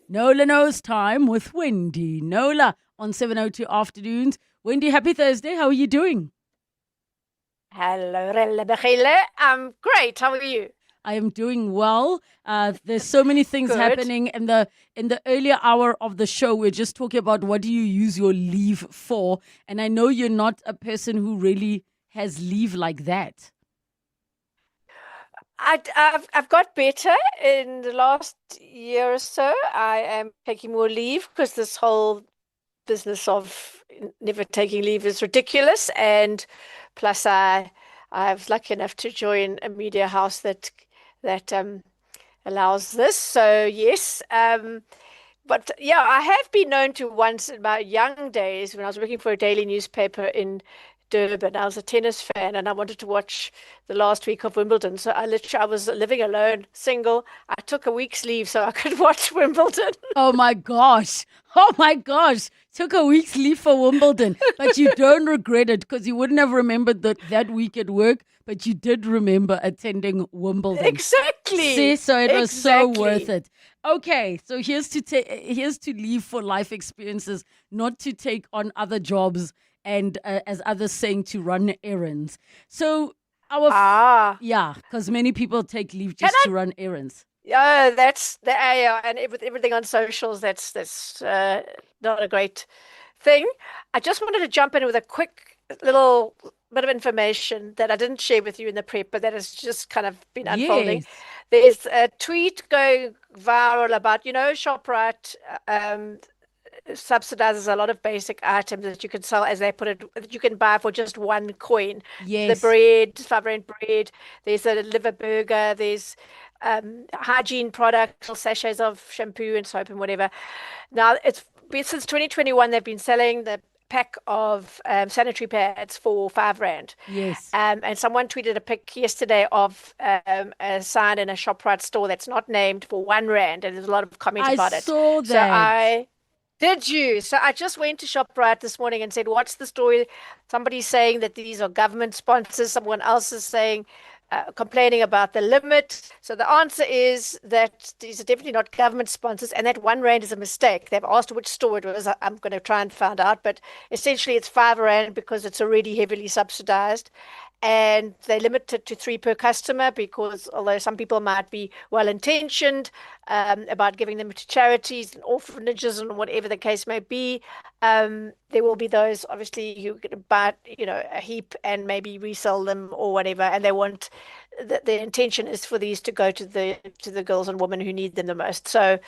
Nola knows time with Wendy Nola on 702 afternoons. Wendy, happy Thursday. How are you doing? Hello, Relebogile. I'm great. How are you? I am doing well. There's so many things happening in the earlier hour of the show. We're just talking about what do you use your leave for, and I know you're not a person who really has leave like that. I've got better in the last year or so. I am taking more leave because this whole business of never taking leave is ridiculous, and plus I was lucky enough to join a media house that allows this. So yes, but yeah, I have been known to once in my young days when I was working for a daily newspaper in Durban. I was a tennis fan and I wanted to watch the last week of Wimbledon. So I was living alone, single. I took a week's leave so I could watch Wimbledon. Oh my gosh. Took a week's leave for Wimbledon. But you don't regret it because you wouldn't have remembered that week at work, but you did remember attending Wimbledon. Exactly. See, so it was so worth it. Okay, so here's to leave for life experiences, not to take on other jobs and as others saying, to run errands. So because many people take leave just to run errands. Yeah, and with everything on socials, that's not a great thing. I just wanted to jump in with a quick little bit of information that I didn't share with you in the prep, but that has just kind of been unfolding. Yes. There's a tweet going viral about, ShopRite subsidizes a lot of basic items that you can sell, as they put it, that you can buy for just $1. Yes. The bread, 5 rand bread. There's a liver burger. There's hygiene products, sachets of shampoo and soap and whatever. Now, it's been since 2021, they've been selling the pack of sanitary pads for R5. Yes. And someone tweeted a pic yesterday of a sign in a ShopRite store that's not named for R1, and there's a lot of comments about it. I saw that. Did you? So I just went to ShopRite this morning and said, what's the story? Somebody's saying that these are government sponsors. Someone else is saying, complaining about the limit. So the answer is that these are definitely not government sponsors, and that R1 is a mistake. They've asked which store it was. I'm going to try and find out, but essentially it's R5 because it's already heavily subsidized. And they limit it to 3 per customer because although some people might be well-intentioned about giving them to charities and orphanages and whatever the case may be, there will be those obviously who buy a heap and maybe resell them or whatever, and they want the intention is for these to go to the girls and women who need them the most. So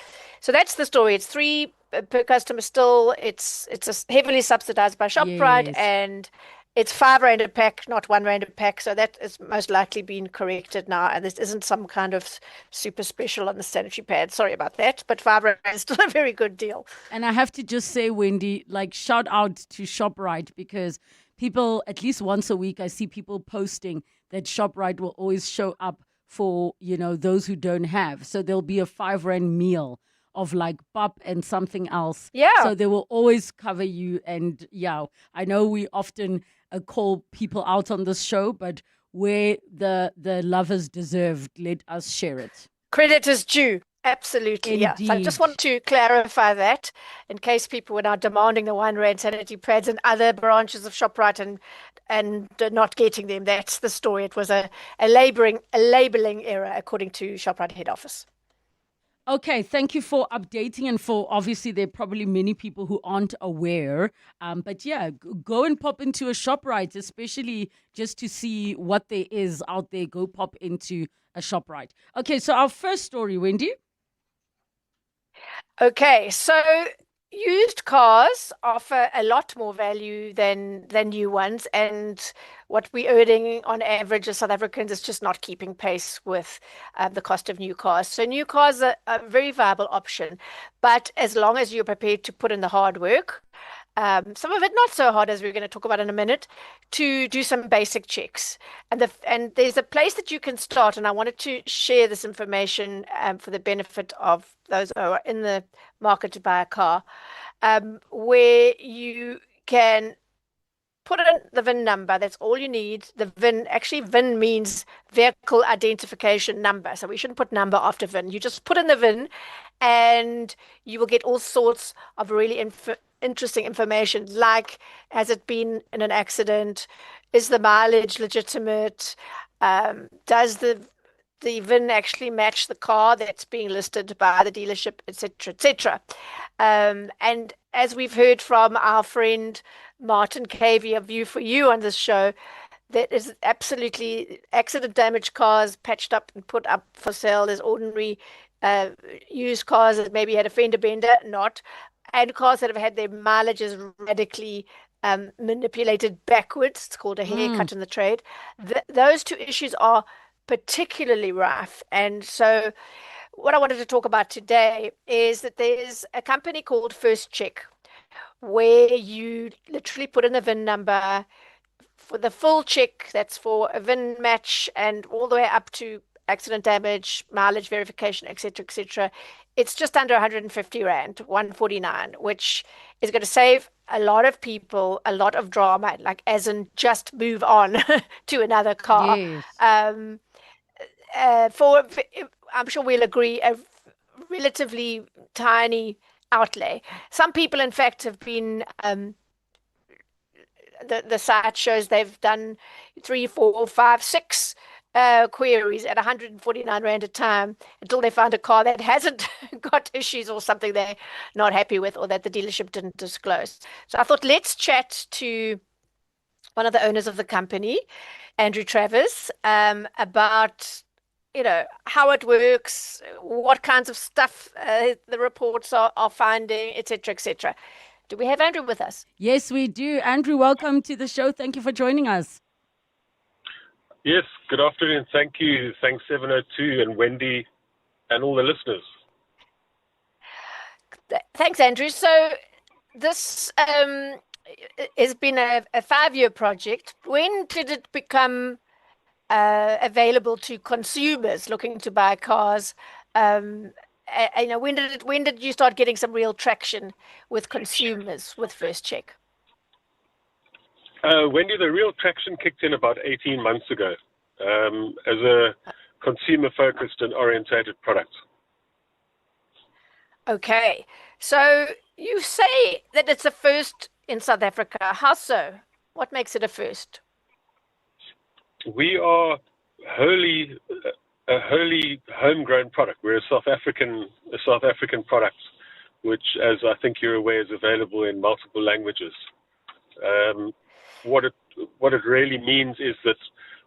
that's the story. It's 3 per customer still. It's heavily subsidized by ShopRite. Yes. And it's R5 a pack, not R1 a pack. So that is most likely been corrected now. And this isn't some kind of super special on the sanitary pad. Sorry about that. But R5 is still a very good deal. And I have to just say, Wendy, shout out to ShopRite, because people, at least once a week, I see people posting that ShopRite will always show up for, those who don't have. So there'll be a R5 meal of pap and something else. Yeah. So they will always cover you. And I know we often call people out on this show, but where the love is deserved, let us share it. Credit is due. Absolutely, Indeed. yeah. So I just want to clarify that in case people were now demanding the R1 sanitary pads and other branches of ShopRite and not getting them. That's the story. It was a labeling error, according to ShopRite head office. Okay, thank you for updating, and for obviously there are probably many people who aren't aware. But go and pop into a ShopRite, especially just to see what there is out there. Go pop into a ShopRite. Okay, so our first story, Wendy. Okay, so used cars offer a lot more value than new ones, and what we're earning on average as South Africans is just not keeping pace with the cost of new cars. So new cars are a very viable option, but as long as you're prepared to put in the hard work, some of it not so hard, as we're going to talk about in a minute, to do some basic checks. And there's a place that you can start, and I wanted to share this information for the benefit of those who are in the market to buy a car, where you can put in the VIN number. That's all you need. The VIN, actually VIN means vehicle identification number. So we shouldn't put number after VIN. You just put in the VIN and you will get all sorts of really interesting information, like has it been in an accident? Is the mileage legitimate? Does the VIN actually match the car that's being listed by the dealership, etc., etc. And as we've heard from our friend Martin Cavey of View for You on this show, that is absolutely accident damaged cars patched up and put up for sale. There's ordinary used cars that maybe had a fender bender, and cars that have had their mileages radically manipulated backwards. It's called a haircut in the trade. Those two issues are particularly rife. And so what I wanted to talk about today is that there's a company called First Check, where you literally put in the VIN number for the full check. That's for a VIN match and all the way up to accident damage, mileage verification, etc., etc. It's just under 150 Rand, 149, which is going to save a lot of people a lot of drama, as in just move on to another car. Yes. I'm sure we'll agree, a relatively tiny outlay. Some people, in fact, have been, the site shows they've done 3, 4, 5, 6 queries at 149 Rand a time until they find a car that hasn't got issues or something they're not happy with or that the dealership didn't disclose. So I thought, let's chat to one of the owners of the company, Andrew Travers, about how it works, what kinds of stuff the reports are finding, etc., etc. Do we have Andrew with us? Yes, we do. Andrew, welcome to the show. Thank you for joining us. Yes, good afternoon. Thank you. Thanks 702 and Wendy and all the listeners. Thanks, Andrew. So this has been a 5-year project. When did it become available to consumers looking to buy cars? When did you start getting some real traction with consumers with First Check? Wendy, the real traction kicked in about 18 months ago as a consumer-focused and orientated product. Okay, so you say that it's a first in South Africa. How so? What makes it a first? We are a wholly homegrown product. We're a South African product, which, as I think you're aware, is available in multiple languages. What it really means is that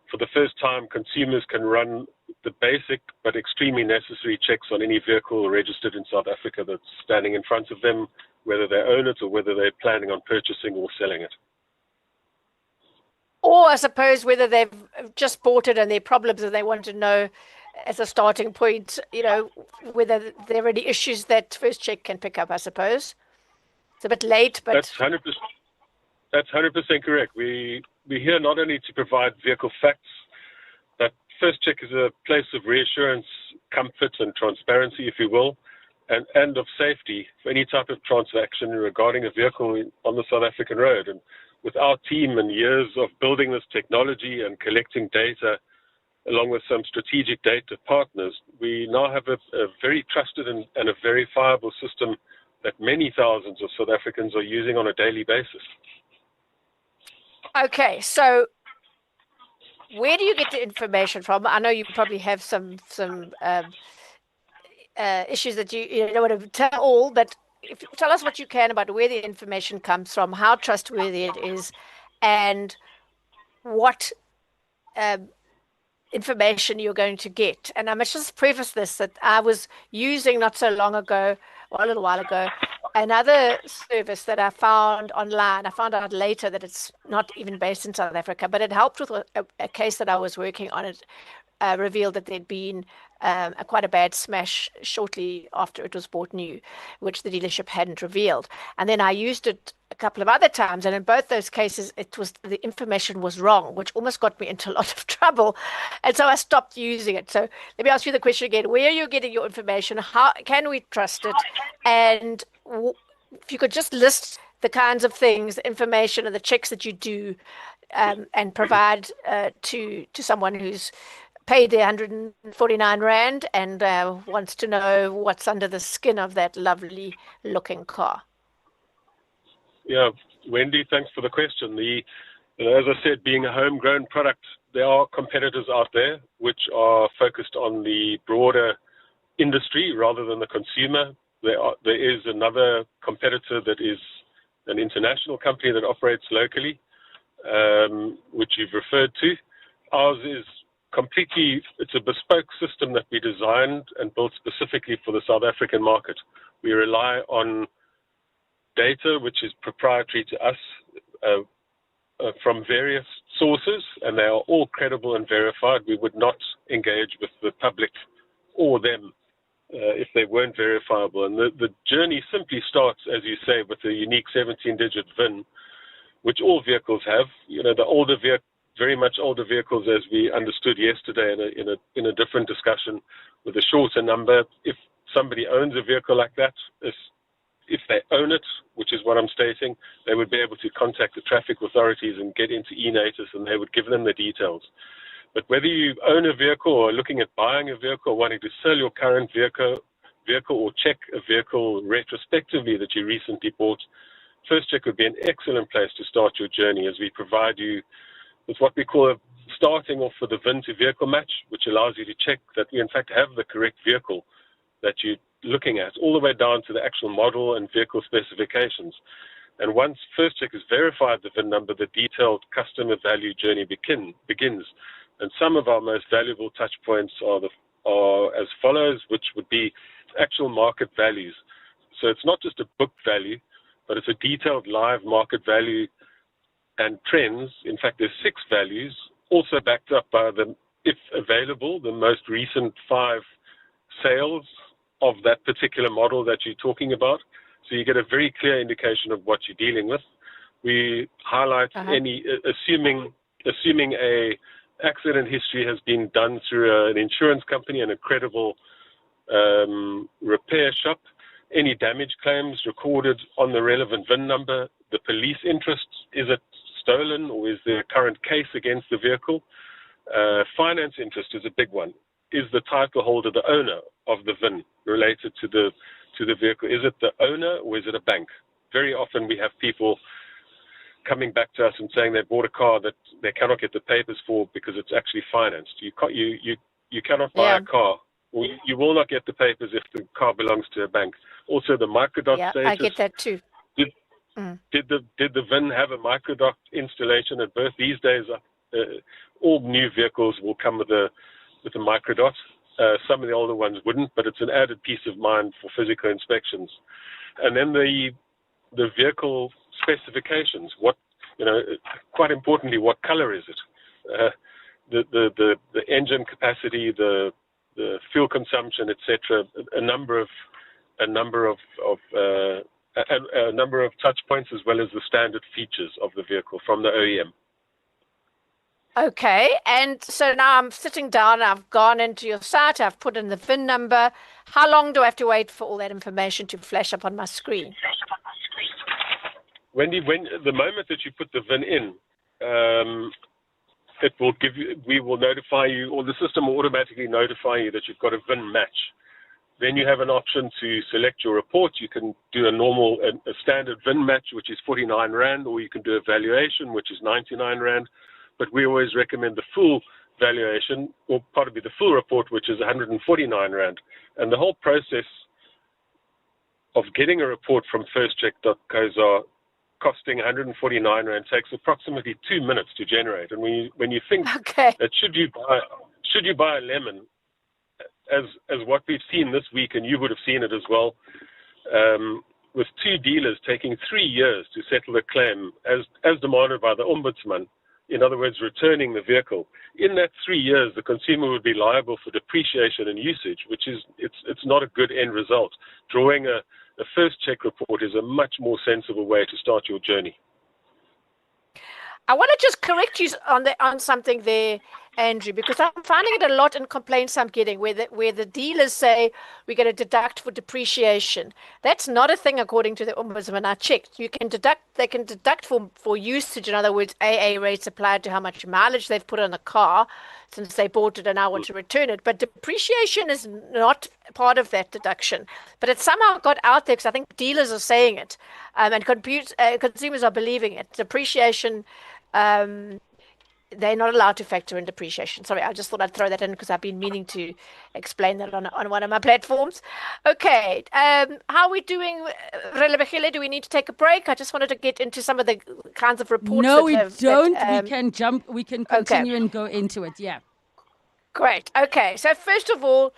for the first time, consumers can run the basic but extremely necessary checks on any vehicle registered in South Africa that's standing in front of them, whether they own it or whether they're planning on purchasing or selling it. Or I suppose whether they've just bought it and their problems and they want to know as a starting point, whether there are any issues that First Check can pick up, I suppose. It's a bit late, but... That's 100% correct. We're here not only to provide vehicle facts, but First Check is a place of reassurance, comfort and transparency, if you will, and of safety for any type of transaction regarding a vehicle on the South African road. And with our team and years of building this technology and collecting data, along with some strategic data partners, we now have a very trusted and a verifiable system that many thousands of South Africans are using on a daily basis. Okay, so where do you get the information from? I know you probably have some issues that you don't want to tell all, but tell us what you can about where the information comes from, how trustworthy it is, and what information you're going to get. And I must just preface this, that I was using not so long ago, or a little while ago, another service that I found online. I found out later that it's not even based in South Africa, but it helped with a case that I was working on. It revealed that there'd been quite a bad smash shortly after it was bought new, which the dealership hadn't revealed. And then I used it a couple of other times, and in both those cases, the information was wrong, which almost got me into a lot of trouble. And so I stopped using it. So let me ask you the question again: where are you getting your information? How can we trust it? And if you could just list the kinds of things, the information, and the checks that you do, and provide to someone who's paid the 149 Rand and wants to know what's under the skin of that lovely looking car. Yeah, Wendy, thanks for the question. As I said, being a homegrown product, there are competitors out there which are focused on the broader industry rather than the consumer. There is another competitor that is an international company that operates locally, which you've referred to. Ours is it's a bespoke system that we designed and built specifically for the South African market. We rely on data which is proprietary to us from various sources, and they are all credible and verified. We would not engage with the public or them if they weren't verifiable. And the journey simply starts, as you say, with a unique 17-digit VIN, which all vehicles have. The very much older vehicles, as we understood yesterday in a different discussion, with a shorter number. If somebody owns a vehicle like that, if they own it, which is what I'm stating, they would be able to contact the traffic authorities and get into eNatus, and they would give them the details. But whether you own a vehicle or are looking at buying a vehicle, or wanting to sell your current vehicle or check a vehicle retrospectively that you recently bought, First Check would be an excellent place to start your journey, as we provide you with what we call starting off with a VIN to vehicle match, which allows you to check that you in fact have the correct vehicle that you're looking at, all the way down to the actual model and vehicle specifications. And once First Check has verified the VIN number, the detailed customer value journey begins. And some of our most valuable touch points are as follows, which would be actual market values. So it's not just a book value, but it's a detailed live market value and trends. In fact, there's 6 values also backed up by the, if available, the most recent 5 sales of that particular model that you're talking about. So you get a very clear indication of what you're dealing with. We highlight any, assuming a accident history has been done through an insurance company and a credible repair shop, any damage claims recorded on the relevant VIN number, the police interest, is it stolen or is there a current case against the vehicle? Finance interest is a big one. Is the title holder the owner of the VIN related to the vehicle? Is it the owner or is it a bank? Very often we have people coming back to us and saying they bought a car that they cannot get the papers for because it's actually financed. You cannot buy a car, or you will not get the papers if the car belongs to a bank. Also, the microdot status. I get that too. Did the VIN have a microdot installation at birth? These days, all new vehicles will come with a microdot. Some of the older ones wouldn't, but it's an added peace of mind for physical inspections. And then the vehicle specifications. Quite importantly, what color is it? The engine capacity, the fuel consumption, etc. A number of touch points, as well as the standard features of the vehicle from the OEM. Okay, and so now I'm sitting down, I've gone into your site, I've put in the VIN number. How long do I have to wait for all that information to flash up on my screen? Wendy, the moment that you put the VIN in, it will we will notify you, or the system will automatically notify you that you've got a VIN match. Then you have an option to select your report. You can do a standard VIN match, which is 49 Rand, or you can do a valuation, which is 99 Rand. But we always recommend the full valuation, or probably the full report, which is 149 Rand. And the whole process of getting a report from firstcheck.co.za costing 149 Rand takes approximately 2 minutes to generate. And when you think that should you buy a lemon, as what we've seen this week, and you would have seen it as well, with 2 dealers taking 3 years to settle a claim as demanded by the Ombudsman, in other words, returning the vehicle. In that 3 years, the consumer would be liable for depreciation and usage, which is, it's not a good end result. Drawing a first check report is a much more sensible way to start your journey. I want to just correct you on something there, Andrew, because I'm finding it a lot in complaints I'm getting where the dealers say we're going to deduct for depreciation. That's not a thing according to the Ombudsman. I checked. They can deduct for usage. In other words, AA rates applied to how much mileage they've put on the car since they bought it and now want to return it. But depreciation is not part of that deduction. But it somehow got out there because I think dealers are saying it, and consumers are believing it. Depreciation. They're not allowed to factor in depreciation. Sorry, I just thought I'd throw that in because I've been meaning to explain that on one of my platforms. Okay, how are we doing, Relebogile? Do we need to take a break? I just wanted to get into some of the kinds of reports. No, we don't. We can continue and go into it. Yeah. Great. Okay, so first of all,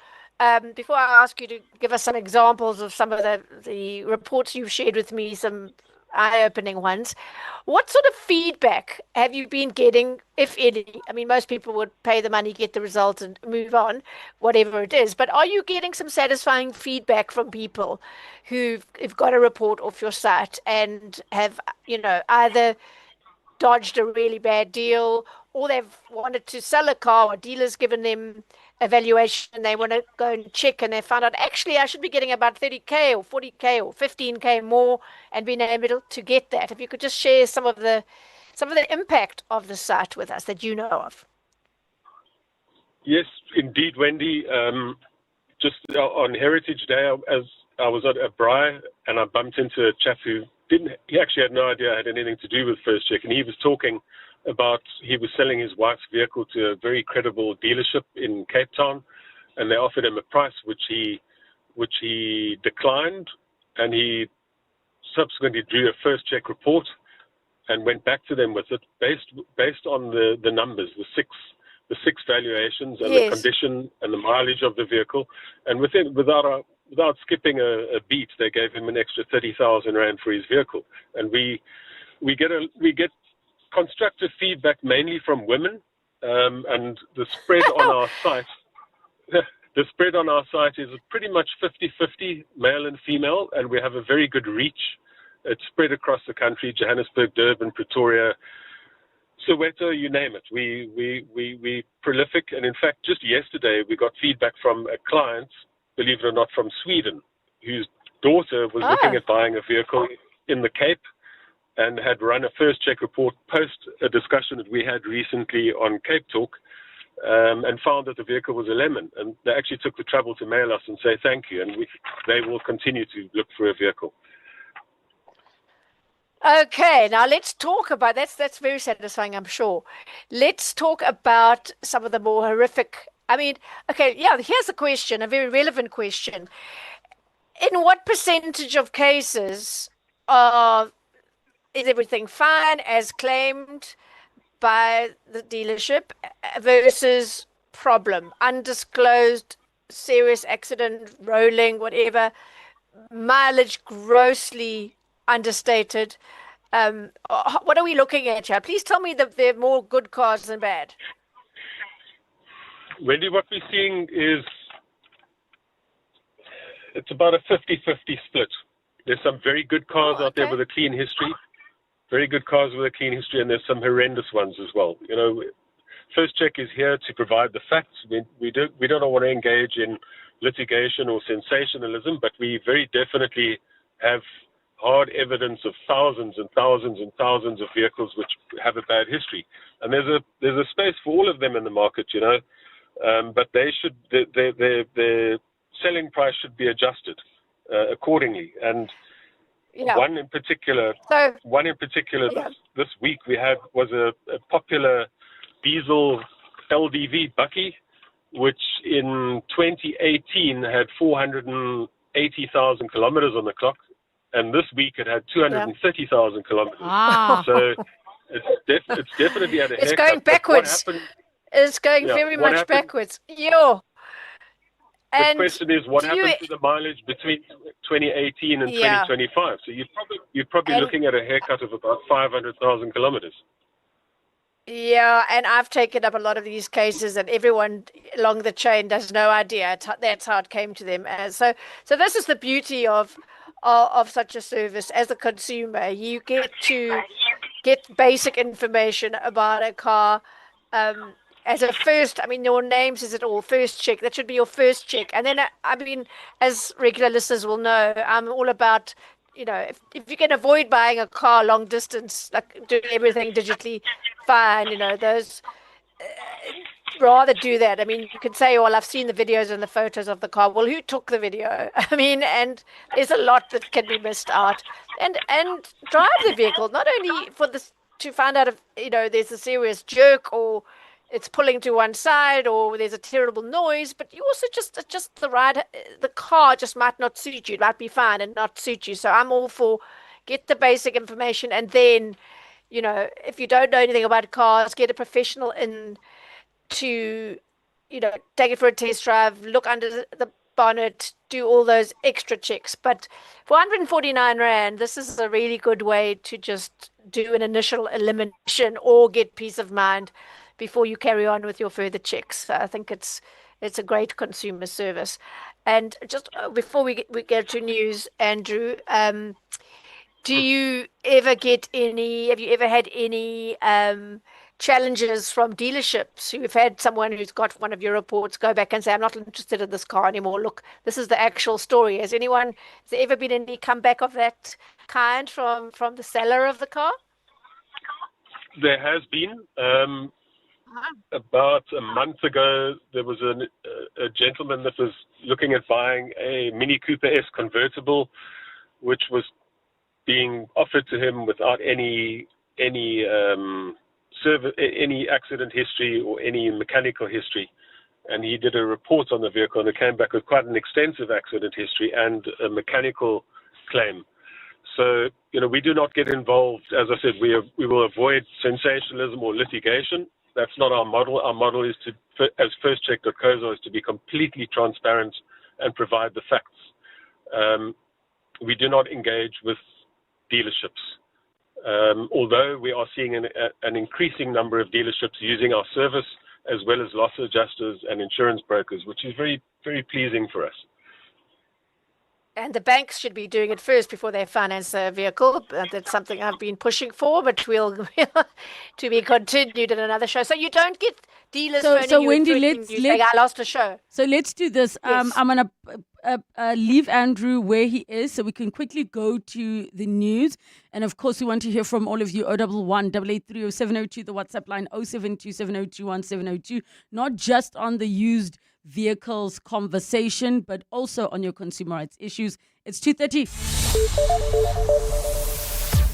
before I ask you to give us some examples of some of the reports you've shared with me, some eye-opening ones, what sort of feedback have you been getting, if any? I mean, most people would pay the money, get the result, and move on, whatever it is. But are you getting some satisfying feedback from people who've got a report off your site and have, either dodged a really bad deal, or they've wanted to sell a car, or dealers given them a valuation and they want to go and check, and they found out actually I should be getting about 30k or 40k or 15k more, and being able to get that? If you could just share some of the impact of the site with us that you know of. Yes, indeed, Wendy. Just on Heritage Day, as I was at a braai and I bumped into a chap who he actually had no idea I had anything to do with First Check, and he was talking about he was selling his wife's vehicle to a very credible dealership in Cape Town, and they offered him a price which he declined, and he subsequently drew a First Check report and went back to them with it based on the numbers, the six valuations and the condition and the mileage of the vehicle, and without skipping a beat, they gave him an extra 30,000 Rand for his vehicle. And we get constructive feedback mainly from women and the spread on our site, the spread on our site is pretty much 50-50 male and female, and we have a very good reach. It's spread across the country: Johannesburg, Durban, Pretoria, Soweto, you name it. We prolific, and in fact, just yesterday we got feedback from a client, believe it or not, from Sweden, whose daughter was looking at buying a vehicle in the Cape and had run a first check report post a discussion that we had recently on Cape Talk, and found that the vehicle was a lemon. And they actually took the trouble to mail us and say thank you, and they will continue to look for a vehicle. Okay, now let's talk about that's very satisfying, I'm sure. Let's talk about some of the more horrific. I mean, okay, yeah, here's a question, a very relevant question. In what percentage of cases is everything fine as claimed by the dealership versus problem, undisclosed, serious accident, rolling, whatever, mileage grossly understated? What are we looking at here? Please tell me that there are more good cars than bad. Wendy, what we're seeing is it's about a 50-50 split. There's some very good cars out there with a clean history, very good cars with a clean history, and there's some horrendous ones as well. You know, First Check is here to provide the facts. We don't want to engage in litigation or sensationalism, but we very definitely have hard evidence of thousands and thousands and thousands of vehicles which have a bad history, and there's a space for all of them in the market, you know, but their selling price should be adjusted accordingly. And one in particular, this week we had was a popular diesel LDV Bucky, which in 2018 had 480,000 kilometers on the clock. And this week it had 230,000 kilometers. Wow. So it's definitely at a haircut. It's going backwards. It's going very much backwards. The question is, what happened to the mileage between 2018 and 2025? So you're probably looking at a haircut of about 500,000 kilometers. Yeah, and I've taken up a lot of these cases, and everyone along the chain has no idea. That's how it came to them. So this is the beauty of such a service. As a consumer, you get to get basic information about a car. As a first, I mean, your name says it all, First Check. That should be your first check. And then, I mean, as regular listeners will know, I'm all about, you know, if you can avoid buying a car long distance, like doing everything digitally, fine, you know, those, rather do that. I mean, you could say, well, I've seen the videos and the photos of the car. Well, who took the video? I mean, and there's a lot that can be missed out. And drive the vehicle, not only for this, to find out if, you know, there's a serious jerk or it's pulling to one side or there's a terrible noise, but you also just the ride, the car just might not suit you. It might be fine and not suit you. So I'm all for get the basic information, and then, you know, if you don't know anything about cars, get a professional in to, you know, take it for a test drive, look under the bonnet, do all those extra checks. But for 149 Rand, this is a really good way to just do an initial elimination or get peace of mind before you carry on with your further checks. So I think it's a great consumer service. And just before we get to news, Andrew, do you ever get any? Have you ever had any challenges from dealerships who've had someone who's got one of your reports go back and say, I'm not interested in this car anymore? Look, this is the actual story. Has there ever been any comeback of that kind from the seller of the car? There has been. About a month ago, there was a gentleman that was looking at buying a Mini Cooper S convertible, which was being offered to him without any accident history or any mechanical history. And he did a report on the vehicle, and it came back with quite an extensive accident history and a mechanical claim. So, you know, we do not get involved. As I said, we will avoid sensationalism or litigation. That's not our model. Our model is to, as firstcheck.co.za, is to be completely transparent and provide the facts. We do not engage with dealerships. although we are seeing an increasing number of dealerships using our service, as well as loss adjusters and insurance brokers, which is very, very pleasing for us. And the banks should be doing it first before they finance a vehicle. That's something I've been pushing for, but will to be continued in another show. So you don't get dealers phoning you Wendy, and threatening you saying, I lost a show. So let's do this. Yes. I'm going to leave Andrew where he is so we can quickly go to the news. And of course, we want to hear from all of you. 011 883 0702, the WhatsApp line 072 702 1702. Not just on the used vehicles conversation, but also on your consumer rights issues. It's 2:30.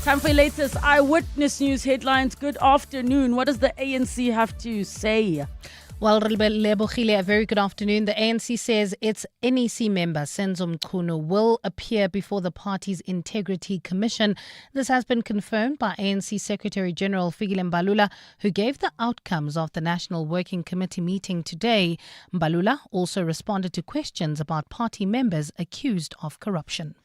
Time for your latest Eyewitness News headlines. Good afternoon. What does the ANC have to say? Well, Relebogile, a very good afternoon. The ANC says its NEC member, Senzo Mchunu, will appear before the party's Integrity Commission. This has been confirmed by ANC Secretary-General Fikile Mbalula, who gave the outcomes of the National Working Committee meeting today. Mbalula also responded to questions about party members accused of corruption.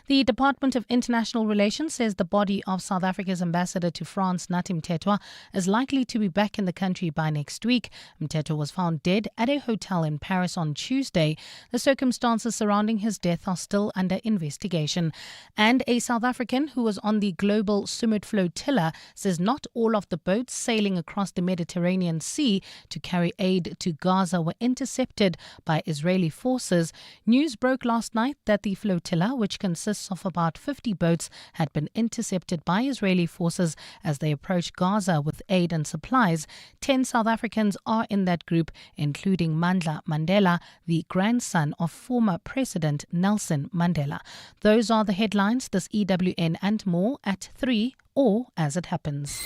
The Department of International Relations says the body of South Africa's ambassador to France, Nathi Mthethwa, is likely to be back in the country by next week. Mthethwa was found dead at a hotel in Paris on Tuesday. The circumstances surrounding his death are still under investigation. And a South African who was on the global Summit flotilla says not all of the boats sailing across the Mediterranean Sea to carry aid to Gaza were intercepted by Israeli forces. News broke last night that the flotilla, which consists of about 50 boats, had been intercepted by Israeli forces as they approached Gaza with aid and supplies. 10 South Africans are in that group, including Mandla Mandela, the grandson of former President Nelson Mandela. Those are the headlines this EWN and more at 3 or as it happens.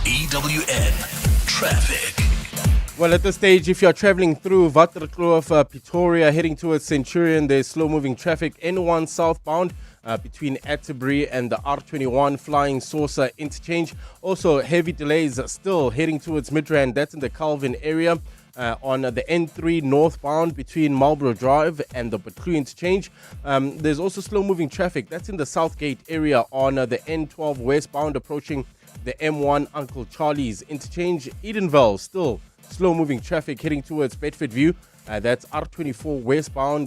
EWN Traffic. Well, at this stage, if you're traveling through Waterkloof, Pretoria, heading towards Centurion, there's slow-moving traffic. N1 southbound between Atterbury and the R21 Flying Saucer interchange. Also, heavy delays still heading towards Midrand. That's in the Calvin area. On the N3 northbound between Marlborough Drive and the Butlu interchange. There's also slow-moving traffic. That's in the Southgate area on the N12 westbound approaching the M1 Uncle Charlie's interchange. Edenville still slow-moving traffic heading towards Bedfordview. That's R24 westbound.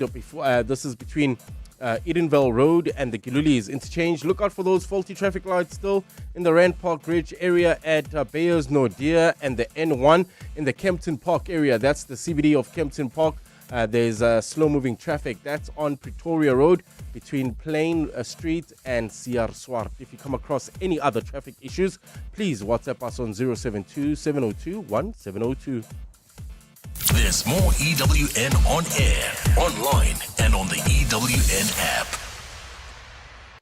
This is between Edenville Road and the Giluli's interchange. Look out for those faulty traffic lights still in the Rand Park Ridge area at Bayers Nordia and the N1 in the Kempton Park area. That's the CBD of Kempton Park. There's slow-moving traffic. That's on Pretoria Road between Plain Street and CR Swart. If you come across any other traffic issues, please WhatsApp us on 072 702 1702. There's more EWN on air, online, and on the EWN app.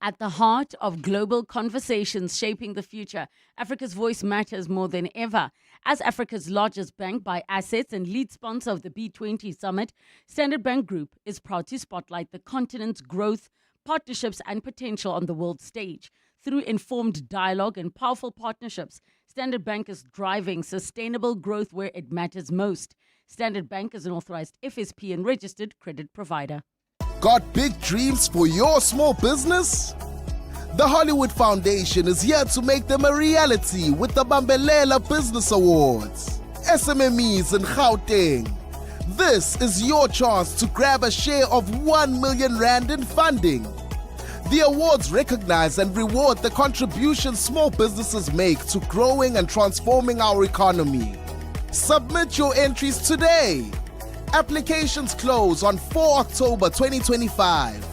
At the heart of global conversations shaping the future, Africa's voice matters more than ever. As Africa's largest bank by assets and lead sponsor of the B20 Summit, Standard Bank Group is proud to spotlight the continent's growth, partnerships and potential on the world stage. Through informed dialogue and powerful partnerships, Standard Bank is driving sustainable growth where it matters most. Standard Bank is an authorized FSP and registered credit provider. Got big dreams for your small business? The Hollywood Foundation is here to make them a reality with the Bambelela Business Awards. SMMEs in Gauteng. This is your chance to grab a share of 1 million rand in funding. The awards recognize and reward the contributions small businesses make to growing and transforming our economy. Submit your entries today. Applications close on 4 October 2025.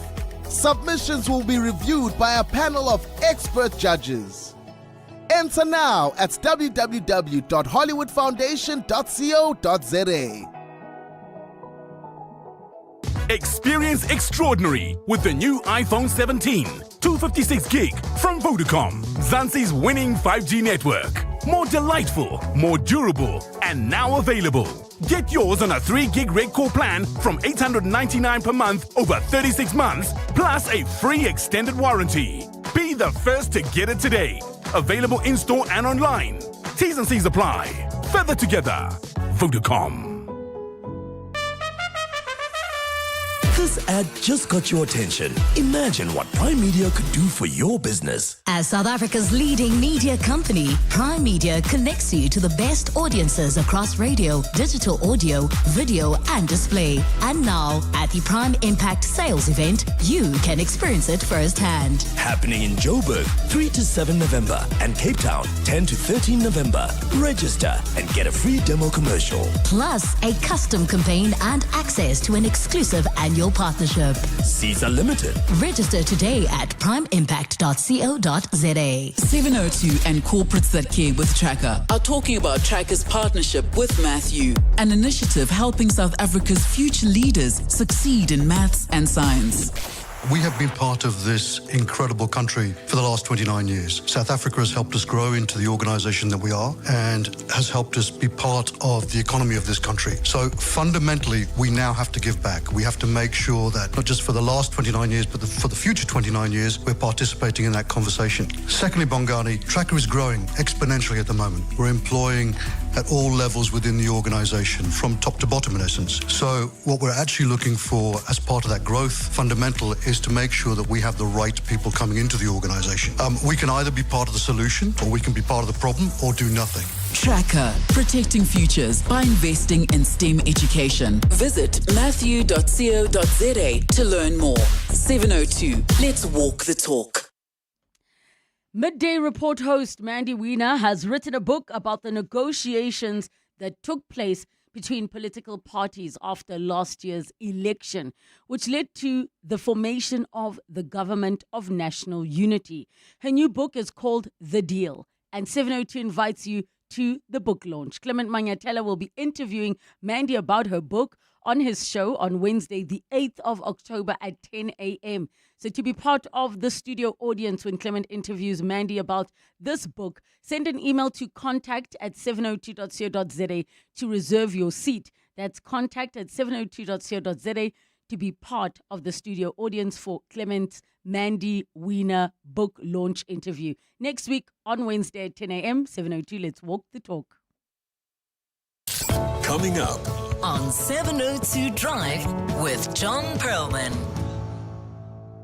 Submissions will be reviewed by a panel of expert judges. Enter now at www.hollywoodfoundation.co.za. Experience extraordinary with the new iPhone 17, 256 gig from Vodacom, Zanzi's winning 5G network. More delightful, more durable, and now available. Get yours on a 3 gig Red Core plan from $899 per month over 36 months, plus a free extended warranty. Be the first to get it today. Available in-store and online. T's and C's apply. Further together. Vodacom. This ad just got your attention. Imagine what Prime Media could do for your business. As South Africa's leading media company, Prime Media connects you to the best audiences across radio, digital audio, video, and display. And now, at the Prime Impact Sales Event, you can experience it firsthand. Happening in Joburg, 3 to 7 November, and Cape Town, 10 to 13 November. Register and get a free demo commercial. Plus, a custom campaign and access to an exclusive annual partnership. Seats are limited. Register today at primeimpact.co.za. 702 and corporates that care with Tracker are talking about Tracker's partnership with Matthew, an initiative helping South Africa's future leaders succeed in maths and science. We have been part of this incredible country for the last 29 years. South Africa has helped us grow into the organisation that we are and has helped us be part of the economy of this country. So fundamentally, we now have to give back. We have to make sure that not just for the last 29 years, but for the future 29 years, we're participating in that conversation. Secondly, Bongani, Tracker is growing exponentially at the moment. We're employing at all levels within the organisation, from top to bottom in essence. So what we're actually looking for as part of that growth fundamental is to make sure that we have the right people coming into the organisation. We can either be part of the solution or we can be part of the problem or do nothing. Tracker, protecting futures by investing in STEM education. Visit matthew.co.za to learn more. 702, let's walk the talk. Midday Report host Mandy Wiener has written a book about the negotiations that took place between political parties after last year's election, which led to the formation of the Government of National Unity. Her new book is called The Deal, and 702 invites you to the book launch. Clement Manyatela will be interviewing Mandy about her book on his show on Wednesday, the 8th of October at 10 a.m. So to be part of the studio audience when Clement interviews Mandy about this book, send an email to contact@702.co.za to reserve your seat. That's contact@702.co.za to be part of the studio audience for Clement's Mandy Wiener book launch interview. Next week on Wednesday at 10 a.m., 702, let's walk the talk. Coming up On 702 Drive with John Perlman.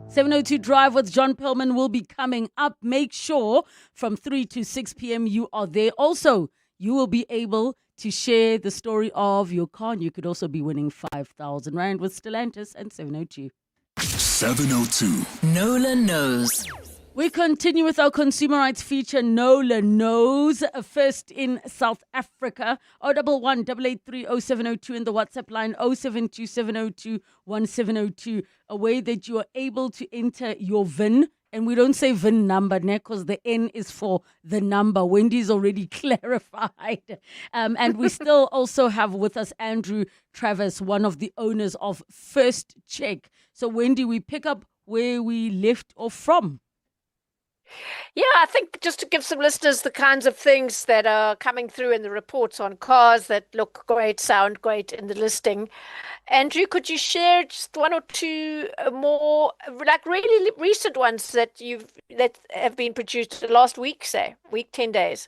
702 Drive with John Perlman will be coming up. Make sure from 3 to 6 p.m. you are there. Also, you will be able to share the story of your car, and you could also be winning 5,000 Rand with Stellantis and 702. 702. Nola Knows. We continue with our consumer rights feature, Nola Knows, first in South Africa. 011 883 0702 in the WhatsApp line 072 702 1702. A way that you are able to enter your VIN. And we don't say VIN number, because the N is for the number. Wendy's already clarified. And we still also have with us Andrew Travis, one of the owners of First Check. So Wendy, we pick up where we left off from. Yeah, I think just to give some listeners the kinds of things that are coming through in the reports on cars that look great, sound great in the listing. Andrew, could you share just one or two more, like really recent ones that have been produced the last week, say, 10 days?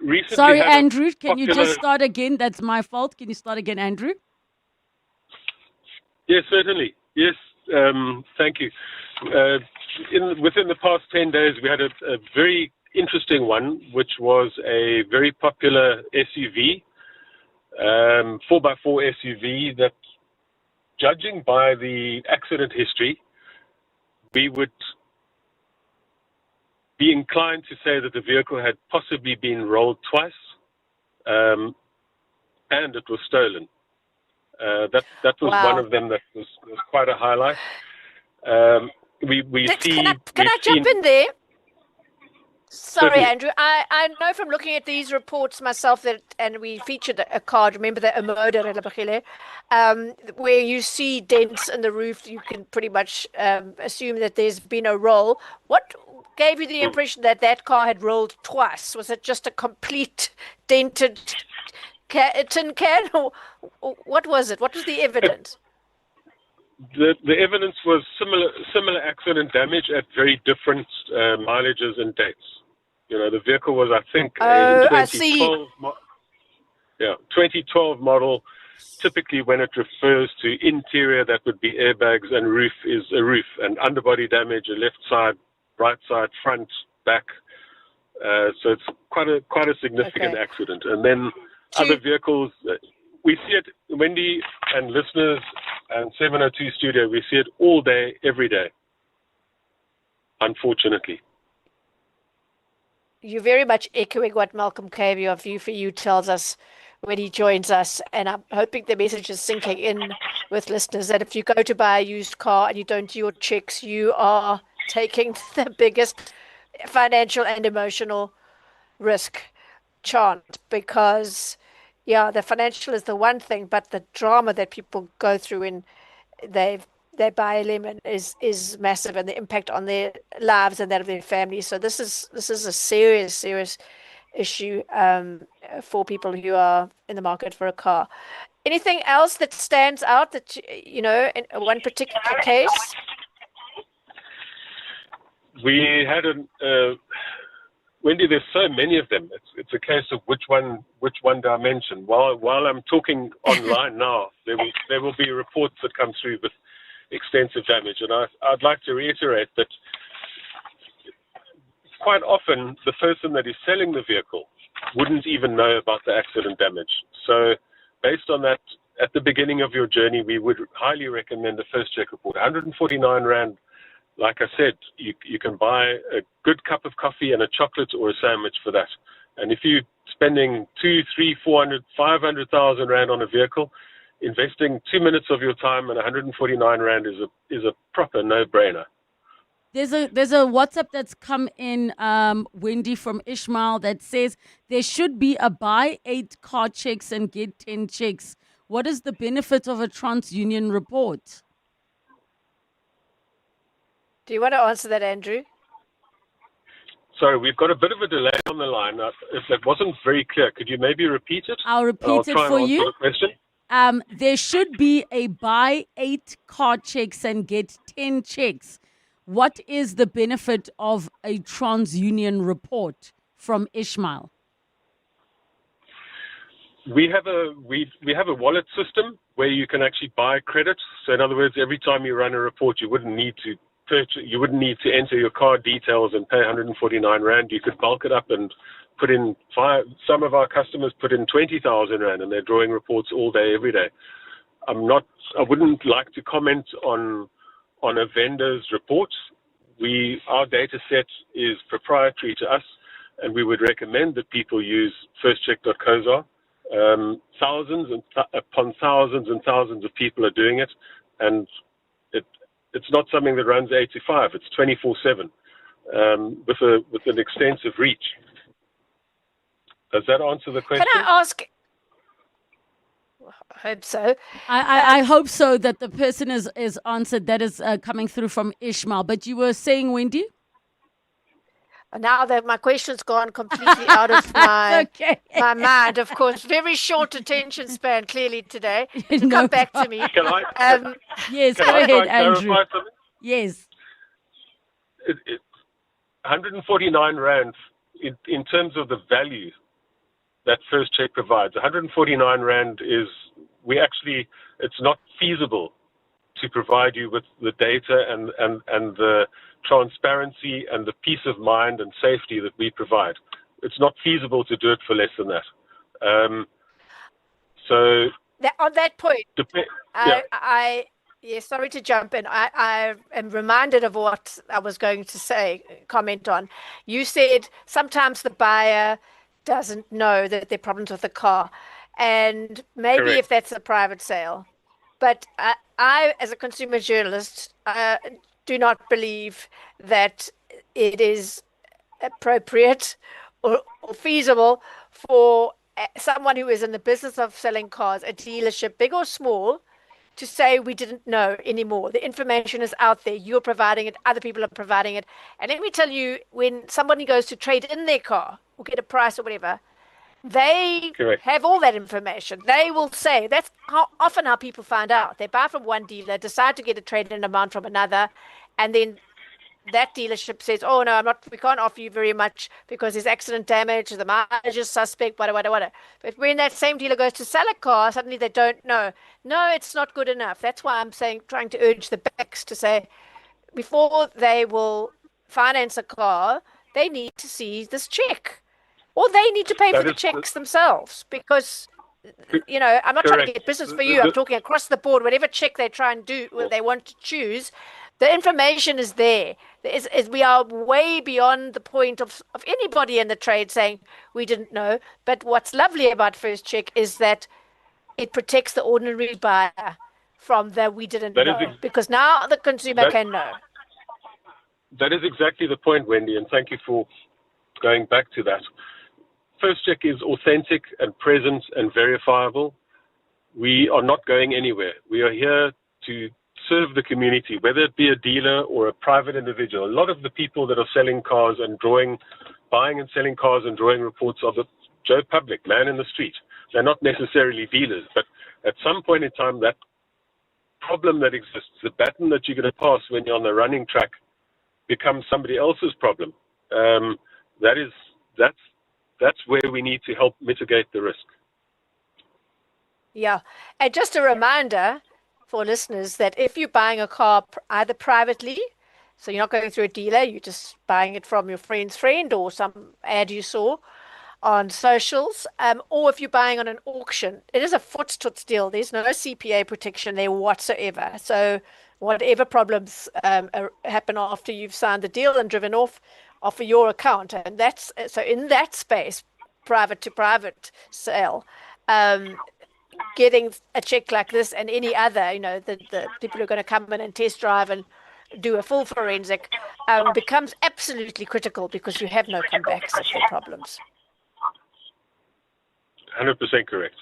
Recently Sorry, had a Andrew, can you popular- just start again? That's my fault. Can you start again, Andrew? Yes, certainly. Yes, thank you. Within the past 10 days, we had a very interesting one, which was a very popular SUV, 4x4 SUV that, judging by the accident history, we would be inclined to say that the vehicle had possibly been rolled twice, and it was stolen. That was Wow. one of them that was quite a highlight. Can I jump in there? Sorry, Certainly. Andrew. I know from looking at these reports myself and we featured a car, remember the Amoda Relebogile, where you see dents in the roof. You can pretty much assume that there's been a roll. What gave you the impression that that car had rolled twice? Was it just a complete dented tin can, or what was it? What was the evidence? The evidence was similar accident damage at very different mileages and dates. You know, the vehicle was, I think, Oh, in I see. 2012. Yeah, 2012 model. Typically, when it refers to interior, that would be airbags, and roof is a roof, and underbody damage, a left side, right side, front, back. So it's quite a significant accident. And then other vehicles, we see it, Wendy and listeners and 702 Studio, we see it all day, every day, unfortunately. You're very much echoing what Malcolm Cavey of View for You tells us when he joins us, and I'm hoping the message is sinking in with listeners that if you go to buy a used car and you don't do your checks, you are taking the biggest financial and emotional risk chance, because the financial is the one thing, but the drama that people go through when they buy a lemon is massive, and the impact on their lives and that of their families. So this is a serious issue for people who are in the market for a car. Anything else that stands out that in one particular case? We had Wendy, there's so many of them. It's a case of which one do I mention? While I'm talking online now, there will be reports that come through with extensive damage, and I'd like to reiterate that quite often the person that is selling the vehicle wouldn't even know about the accident damage. So based on that, at the beginning of your journey, we would highly recommend a first check report. 149 Rand. Like I said, you can buy a good cup of coffee and a chocolate or a sandwich for that. And if you're spending 200, 300, 400, 500,000 Rand on a vehicle, investing 2 minutes of your time and 149 Rand is a proper no-brainer. There's a WhatsApp that's come in, Wendy, from Ishmael, that says there should be a buy 8 car checks and get 10 checks. What is the benefit of a TransUnion report? Do you want to answer that, Andrew? Sorry, we've got a bit of a delay on the line. If that wasn't very clear, could you maybe repeat it? I'll repeat it for you. The question. There should be a buy 8 car checks and get 10 checks. What is the benefit of a TransUnion report from Ishmael? We have a wallet system where you can actually buy credits. So in other words, every time you run a report, you wouldn't need to enter your card details and pay 149 Rand. You could bulk it up and put in some of our customers put in 20,000 Rand, and they're drawing reports all day, every day. I wouldn't like to comment on a vendor's reports. Our data set is proprietary to us, and we would recommend that people use firstcheck.co.za. Thousands upon thousands and thousands of people are doing it, and it's not something that runs 8 to 5. It's 24/7 with an extensive reach. Does that answer the question? Can I ask? I hope so. I hope so, that the person is answered. That is coming through from Ishmael. But you were saying, Wendy? Now that my question's gone completely out of my mind, of course. Very short attention span, clearly, today. Come back to me. Yes, go ahead, Andrew. Yes. 149 Rand, in terms of the value that First Check provides, 149 Rand it's not feasible to provide you with the data and the transparency and the peace of mind and safety that we provide. It's not feasible to do it for less than that. On that point, sorry to jump in. I am reminded of what I was going to comment on. You said sometimes the buyer doesn't know that there are problems with the car, and maybe Correct. If that's a private sale. But I, as a consumer journalist, do not believe that it is appropriate or feasible for someone who is in the business of selling cars, a dealership, big or small, to say we didn't know anymore. The information is out there. You're providing it. Other people are providing it. And let me tell you, when somebody goes to trade in their car or get a price or whatever, they have all that information. They will say, that's often how people find out. They buy from one dealer, decide to get a trade-in amount from another, and then that dealership says, oh no, we can't offer you very much because there's accident damage, the mileage is suspect, whatever. But when that same dealer goes to sell a car, suddenly they don't know. No, it's not good enough. That's why I'm trying to urge the banks to say, before they will finance a car, they need to see this check. Or they need to pay for the checks themselves because, I'm not trying to get business for you. I'm talking across the board. Whatever check they try and do, they want to choose, the information is there. We are way beyond the point of anybody in the trade saying we didn't know. But what's lovely about First Check is that it protects the ordinary buyer from the we didn't know. Because now the consumer can know. That is exactly the point, Wendy, and thank you for going back to that. First Check is authentic and present and verifiable. We are not going anywhere. We are here to serve the community, whether it be a dealer or a private individual. A lot of the people that are selling cars and buying and selling cars and drawing reports are the Joe public, man in the street. They're not necessarily dealers, but at some point in time, that problem that exists, the baton that you're going to pass when you're on the running track, becomes somebody else's problem. That's where we need to help mitigate the risk. Yeah. And just a reminder for listeners that if you're buying a car either privately, so you're not going through a dealer, you're just buying it from your friend's friend or some ad you saw on socials, or if you're buying on an auction, it is a foot deal. There's no CPA protection there whatsoever. So whatever problems happen after you've signed the deal and driven off of your account, and that's so in that space, private to private sale, getting a check like this and any other, the people who are going to come in and test drive and do a full forensic becomes absolutely critical because you have no comebacks if there are problems. 100% correct.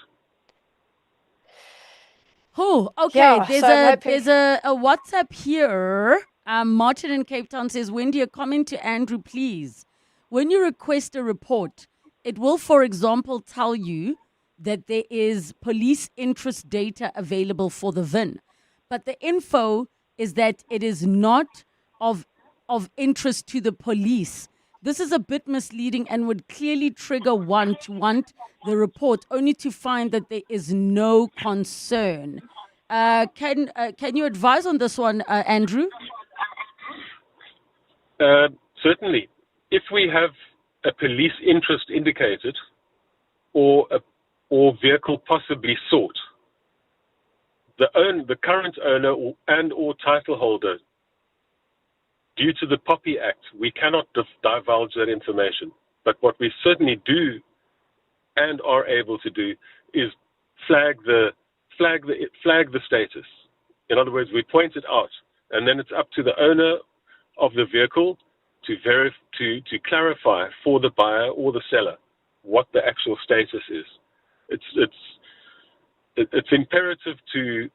Oh, okay. Yeah, there's a WhatsApp here. Martin in Cape Town says, Wendy, a comment to Andrew, please. When you request a report, it will, for example, tell you that there is police interest data available for the VIN. But the info is that it is not of interest to the police. This is a bit misleading and would clearly trigger one to want the report, only to find that there is no concern. Can you advise on this one, Andrew? Certainly. If we have a police interest indicated or vehicle possibly sought, the current owner or title holder, due to the POPI Act, we cannot divulge that information. But what we certainly do and are able to do is flag the status. In other words, we point it out, and then it's up to the owner of the vehicle to clarify for the buyer or the seller what the actual status is. It's imperative to,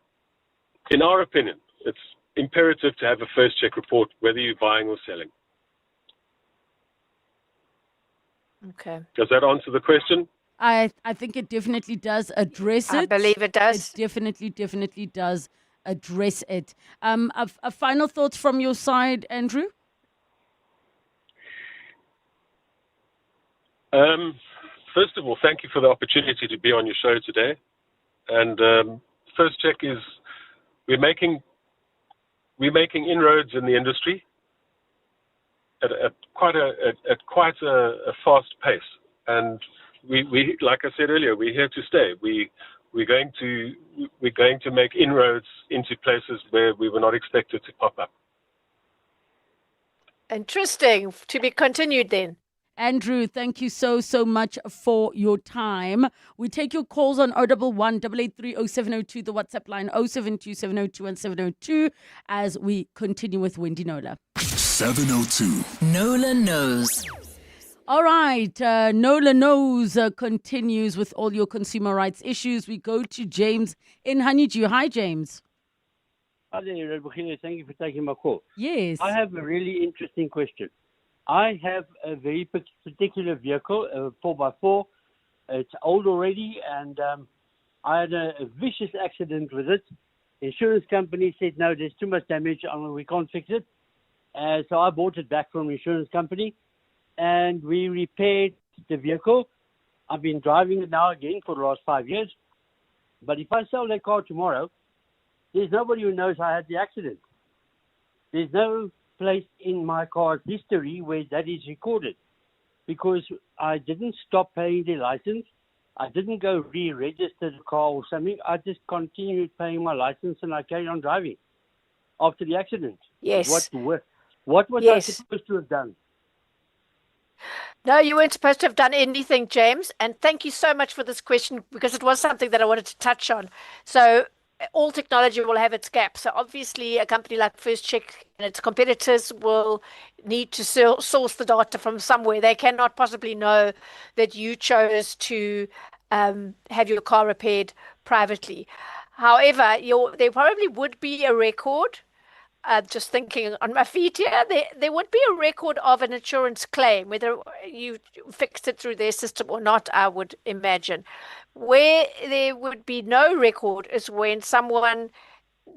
in our opinion, it's imperative to have a first check report whether you're buying or selling. Okay. Does that answer the question? I think it definitely does address it. I believe it does. It definitely does address it. A final thoughts from your side, Andrew? First of all, thank you for the opportunity to be on your show today. And First Check is we're making inroads in the industry at quite a fast pace. And we like I said earlier, we're here to stay. We're going to make inroads into places where we were not expected to pop up. Interesting. To be continued then. Andrew, thank you so much for your time. We take your calls on 011 883 0702, the WhatsApp line 072 702 and 702, as we continue with Wendy Nola. 702. Nola knows. All right, Nola Knows continues with all your consumer rights issues. We go to James in Honeydew. Hi, James. Hi there, Relebogile. Thank you for taking my call. Yes. I have a really interesting question. I have a very particular vehicle, a 4x4. It's old already, and I had a vicious accident with it. The insurance company said, no, there's too much damage, we can't fix it. So I bought it back from an insurance company, and we repaired the vehicle. I've been driving it now again for the last 5 years. But if I sell that car tomorrow, there's nobody who knows I had the accident. There's no place in my car's history where that is recorded, because I didn't stop paying the license. I didn't go re-register the car or something. I just continued paying my license and I carried on driving after the accident. Yes. What was I supposed to have done? No, you weren't supposed to have done anything, James. And thank you so much for this question, because it was something that I wanted to touch on. So all technology will have its gaps. So obviously a company like First Check and its competitors will need to source the data from somewhere. They cannot possibly know that you chose to have your car repaired privately. However, there probably would be a record. Just thinking on my feet here, there would be a record of an insurance claim, whether you fixed it through their system or not, I would imagine. Where there would be no record is when someone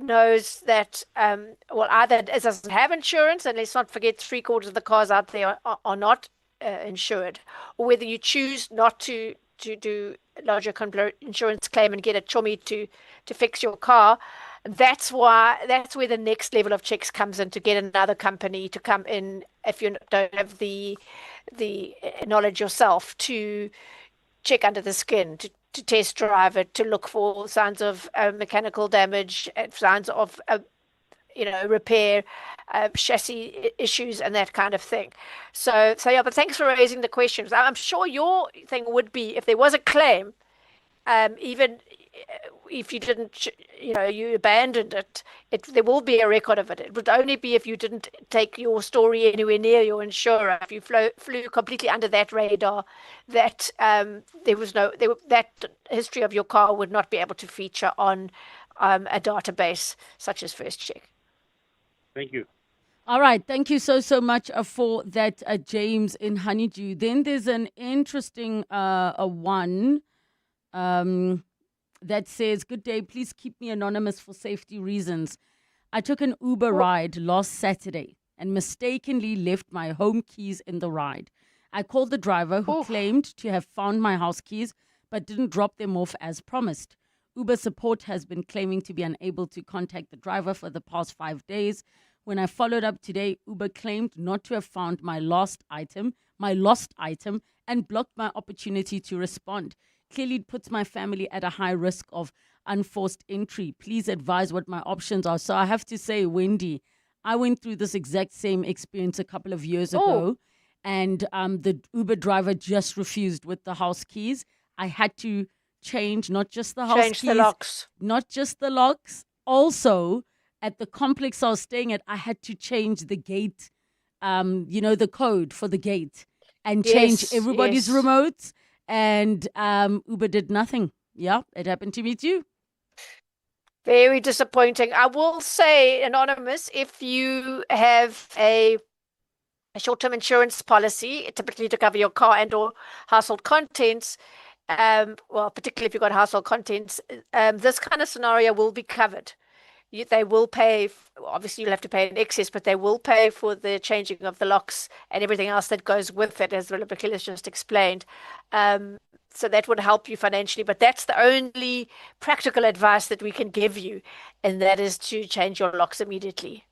knows that, either it doesn't have insurance, and let's not forget 3/4 of the cars out there are not insured, or whether you choose not to lodge a insurance claim and get a chummy to fix your car. That's where the next level of checks comes in, to get another company to come in if you don't have the knowledge yourself, to check under the skin, to test drive it, to look for signs of mechanical damage, signs of repair, chassis issues, and that kind of thing. So yeah, but thanks for raising the questions. I'm sure your thing would be, if there was a claim, even if you didn't, you abandoned it, there will be a record of it. It would only be if you didn't take your story anywhere near your insurer, if you flew completely under that radar, that that history of your car would not be able to feature on a database such as First Check. Thank you. All right. Thank you so much for that, James in Honeydew. Then there's an interesting one that says, "Good day. Please keep me anonymous for safety reasons. I took an Uber ride last Saturday and mistakenly left my home keys in the ride. I called the driver, who claimed to have found my house keys but didn't drop them off as promised. Uber support has been claiming to be unable to contact the driver for the past 5 days. When I followed up today, Uber claimed not to have found my lost item, and blocked my opportunity to respond. Clearly, it puts my family at a high risk of unforced entry. Please advise what my options are." So I have to say, Wendy, I went through this exact same experience a couple of years ago, and the Uber driver just refused with the house keys. I had to change not just the house keys, the locks. not just the locks. Also, at the complex I was staying at, I had to change the gate, the code for the gate, and change everybody's remotes. And Uber did nothing. Yeah, it happened to me too. Very disappointing. I will say, Anonymous, if you have a short-term insurance policy, typically to cover your car and or household contents, particularly if you've got household contents, this kind of scenario will be covered. They will pay, obviously you'll have to pay in excess, but they will pay for the changing of the locks and everything else that goes with it, as Relebogile has just explained. So that would help you financially, but that's the only practical advice that we can give you, and that is to change your locks immediately.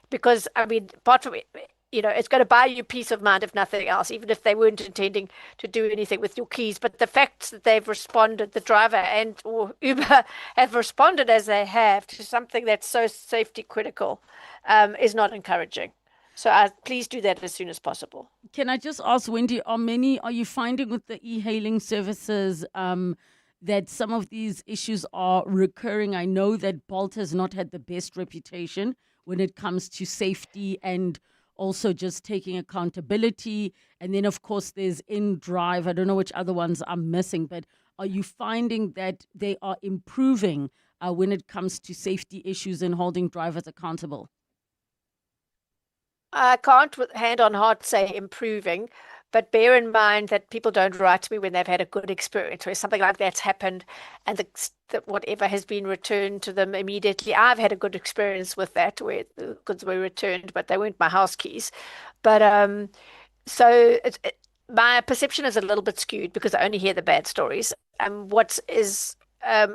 Because, apart from it, it's going to buy you peace of mind, if nothing else, even if they weren't intending to do anything with your keys. But the fact that they've responded, the driver and or Uber have responded as they have to something that's so safety critical, is not encouraging. So please do that as soon as possible. Can I just ask, Wendy, are you finding with the e-hailing services that some of these issues are recurring? I know that Bolt has not had the best reputation when it comes to safety and also just taking accountability. And then, of course, there's InDrive. I don't know which other ones I'm missing, but are you finding that they are improving when it comes to safety issues and holding drivers accountable? I can't with hand on heart say improving, But bear in mind that people don't write to me when they've had a good experience, where something like that's happened and the whatever has been returned to them immediately. I've had a good experience with that, where the goods were returned, but they weren't my house keys. But so my perception is a little bit skewed because I only hear the bad stories. What is a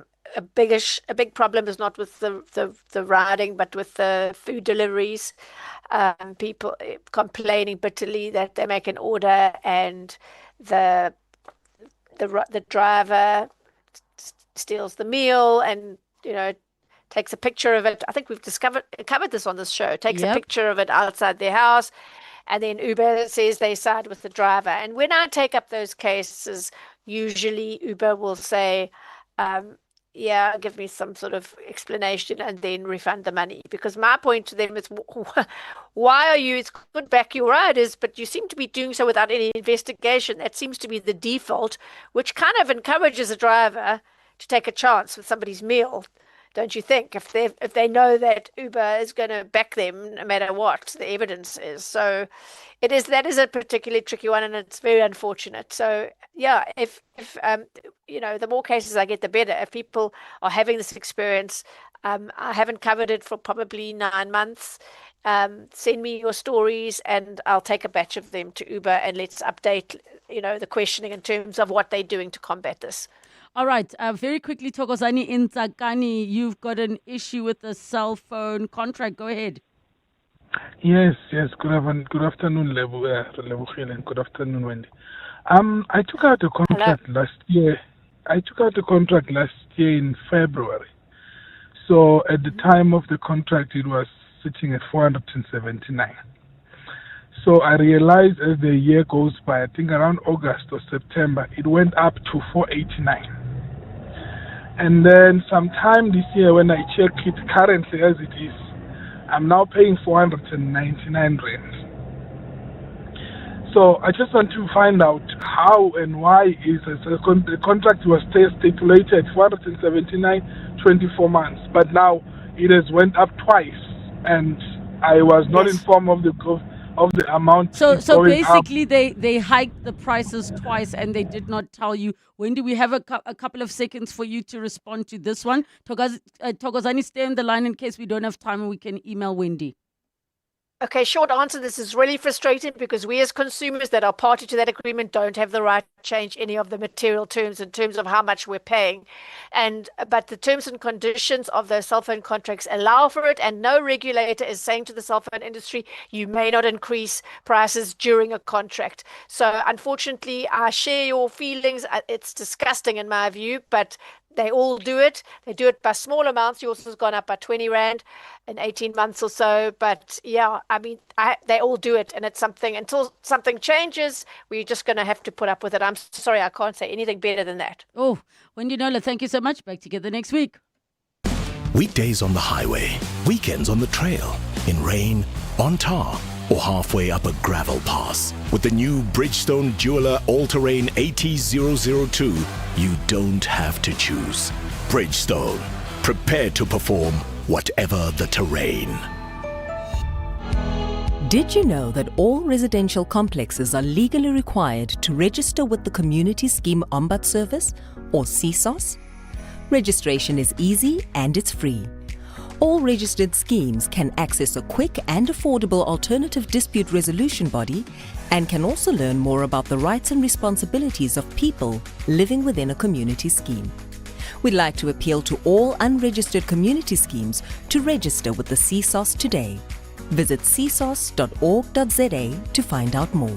big problem is not with the riding, but with the food deliveries. People complaining bitterly that they make an order and the driver steals the meal and takes a picture of it. I think we've covered this on this show. Takes a picture of it outside their house, and then Uber says they side with the driver. And when I take up those cases, usually Uber will say, yeah, give me some sort of explanation and then refund the money. Because my point to them is, why are you, it's good back your riders, but you seem to be doing so without any investigation. That seems to be the default, which kind of encourages a driver to take a chance with somebody's meal, don't you think? If they know that Uber is going to back them no matter what the evidence is. So that is a particularly tricky one, and it's very unfortunate. So yeah, if the more cases I get, the better. If people are having this experience, I haven't covered it for probably 9 months. Send me your stories and I'll take a batch of them to Uber and let's update, the questioning in terms of what they're doing to combat this. All right. Very quickly, Thokozani Ntsakani, you've got an issue with the cell phone contract. Go ahead. Yes. Good afternoon, Relebogile, and good afternoon, Wendy. I took out a contract last year. In February. So at the time of the contract, it was sitting at 479. So I realized as the year goes by, I think around August or September, it went up to 489. And then sometime this year, when I check it currently as it is, I'm now paying 499 rand. So I just want to find out how and why the contract was stipulated 479, 24 months, but now it has went up twice, and I was not informed of the amount. So basically, they hiked the prices twice, and they did not tell you. When do we have a couple of seconds for you to respond to this one? Thokozani, stay on the line in case we don't have time, and we can email Wendy. Okay, short answer. This is really frustrating because we as consumers that are party to that agreement don't have the right to change any of the material terms in terms of how much we're paying. But the terms and conditions of those cell phone contracts allow for it, and no regulator is saying to the cell phone industry, you may not increase prices during a contract. So unfortunately, I share your feelings. It's disgusting in my view, but they all do it. They do it by small amounts. Yours has gone up by 20 Rand in 18 months or so. But yeah, I mean, they all do it. And it's something, until something changes, we're just going to have to put up with it. I'm sorry, I can't say anything better than that. Oh, Wendy Nola, thank you so much. Back together next week. Weekdays on the highway, weekends on the trail, in rain, on tar, or halfway up a gravel pass. With the new Bridgestone Jeweler All-Terrain AT002, you don't have to choose. Bridgestone, prepared to perform whatever the terrain. Did you know that all residential complexes are legally required to register with the Community Scheme Ombud Service, or CSOS? Registration is easy and it's free. All registered schemes can access a quick and affordable alternative dispute resolution body and can also learn more about the rights and responsibilities of people living within a community scheme. We'd like to appeal to all unregistered community schemes to register with the CSOS today. Visit csos.org.za to find out more.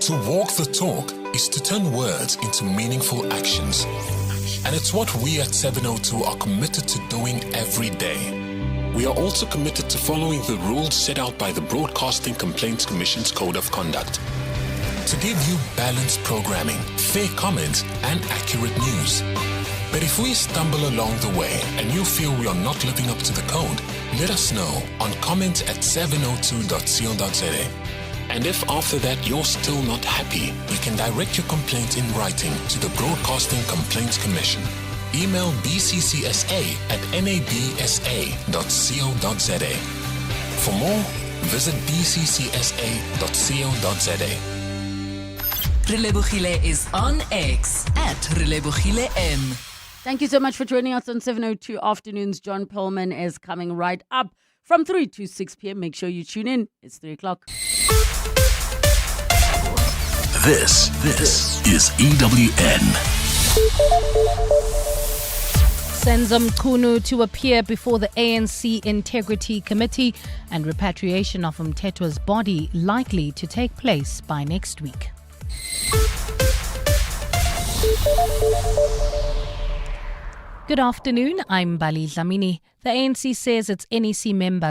To walk the talk is to turn words into meaningful actions. And it's what we at 702 are committed to doing every day. We are also committed to following the rules set out by the Broadcasting Complaints Commission's Code of Conduct. To give you balanced programming, fair comments, and accurate news. But if we stumble along the way and you feel we are not living up to the code, let us know on comment@702.co.za. And if after that you're still not happy, you can direct your complaint in writing to the Broadcasting Complaints Commission. Email bccsa@nabsa.co.za. For more, Visit bccsa.co.za. Relebogile is on X at Relebogile M. Thank you so much for joining us on 702 Afternoons. John Perlman is coming right up from 3 to 6 p.m. Make sure you tune in. It's 3 o'clock. This is EWN. Senzom Kunu to appear before the ANC Integrity Committee, and repatriation of Mthethwa's body likely to take place by next week. Good afternoon, I'm Bali Dlamini. The ANC says its NEC members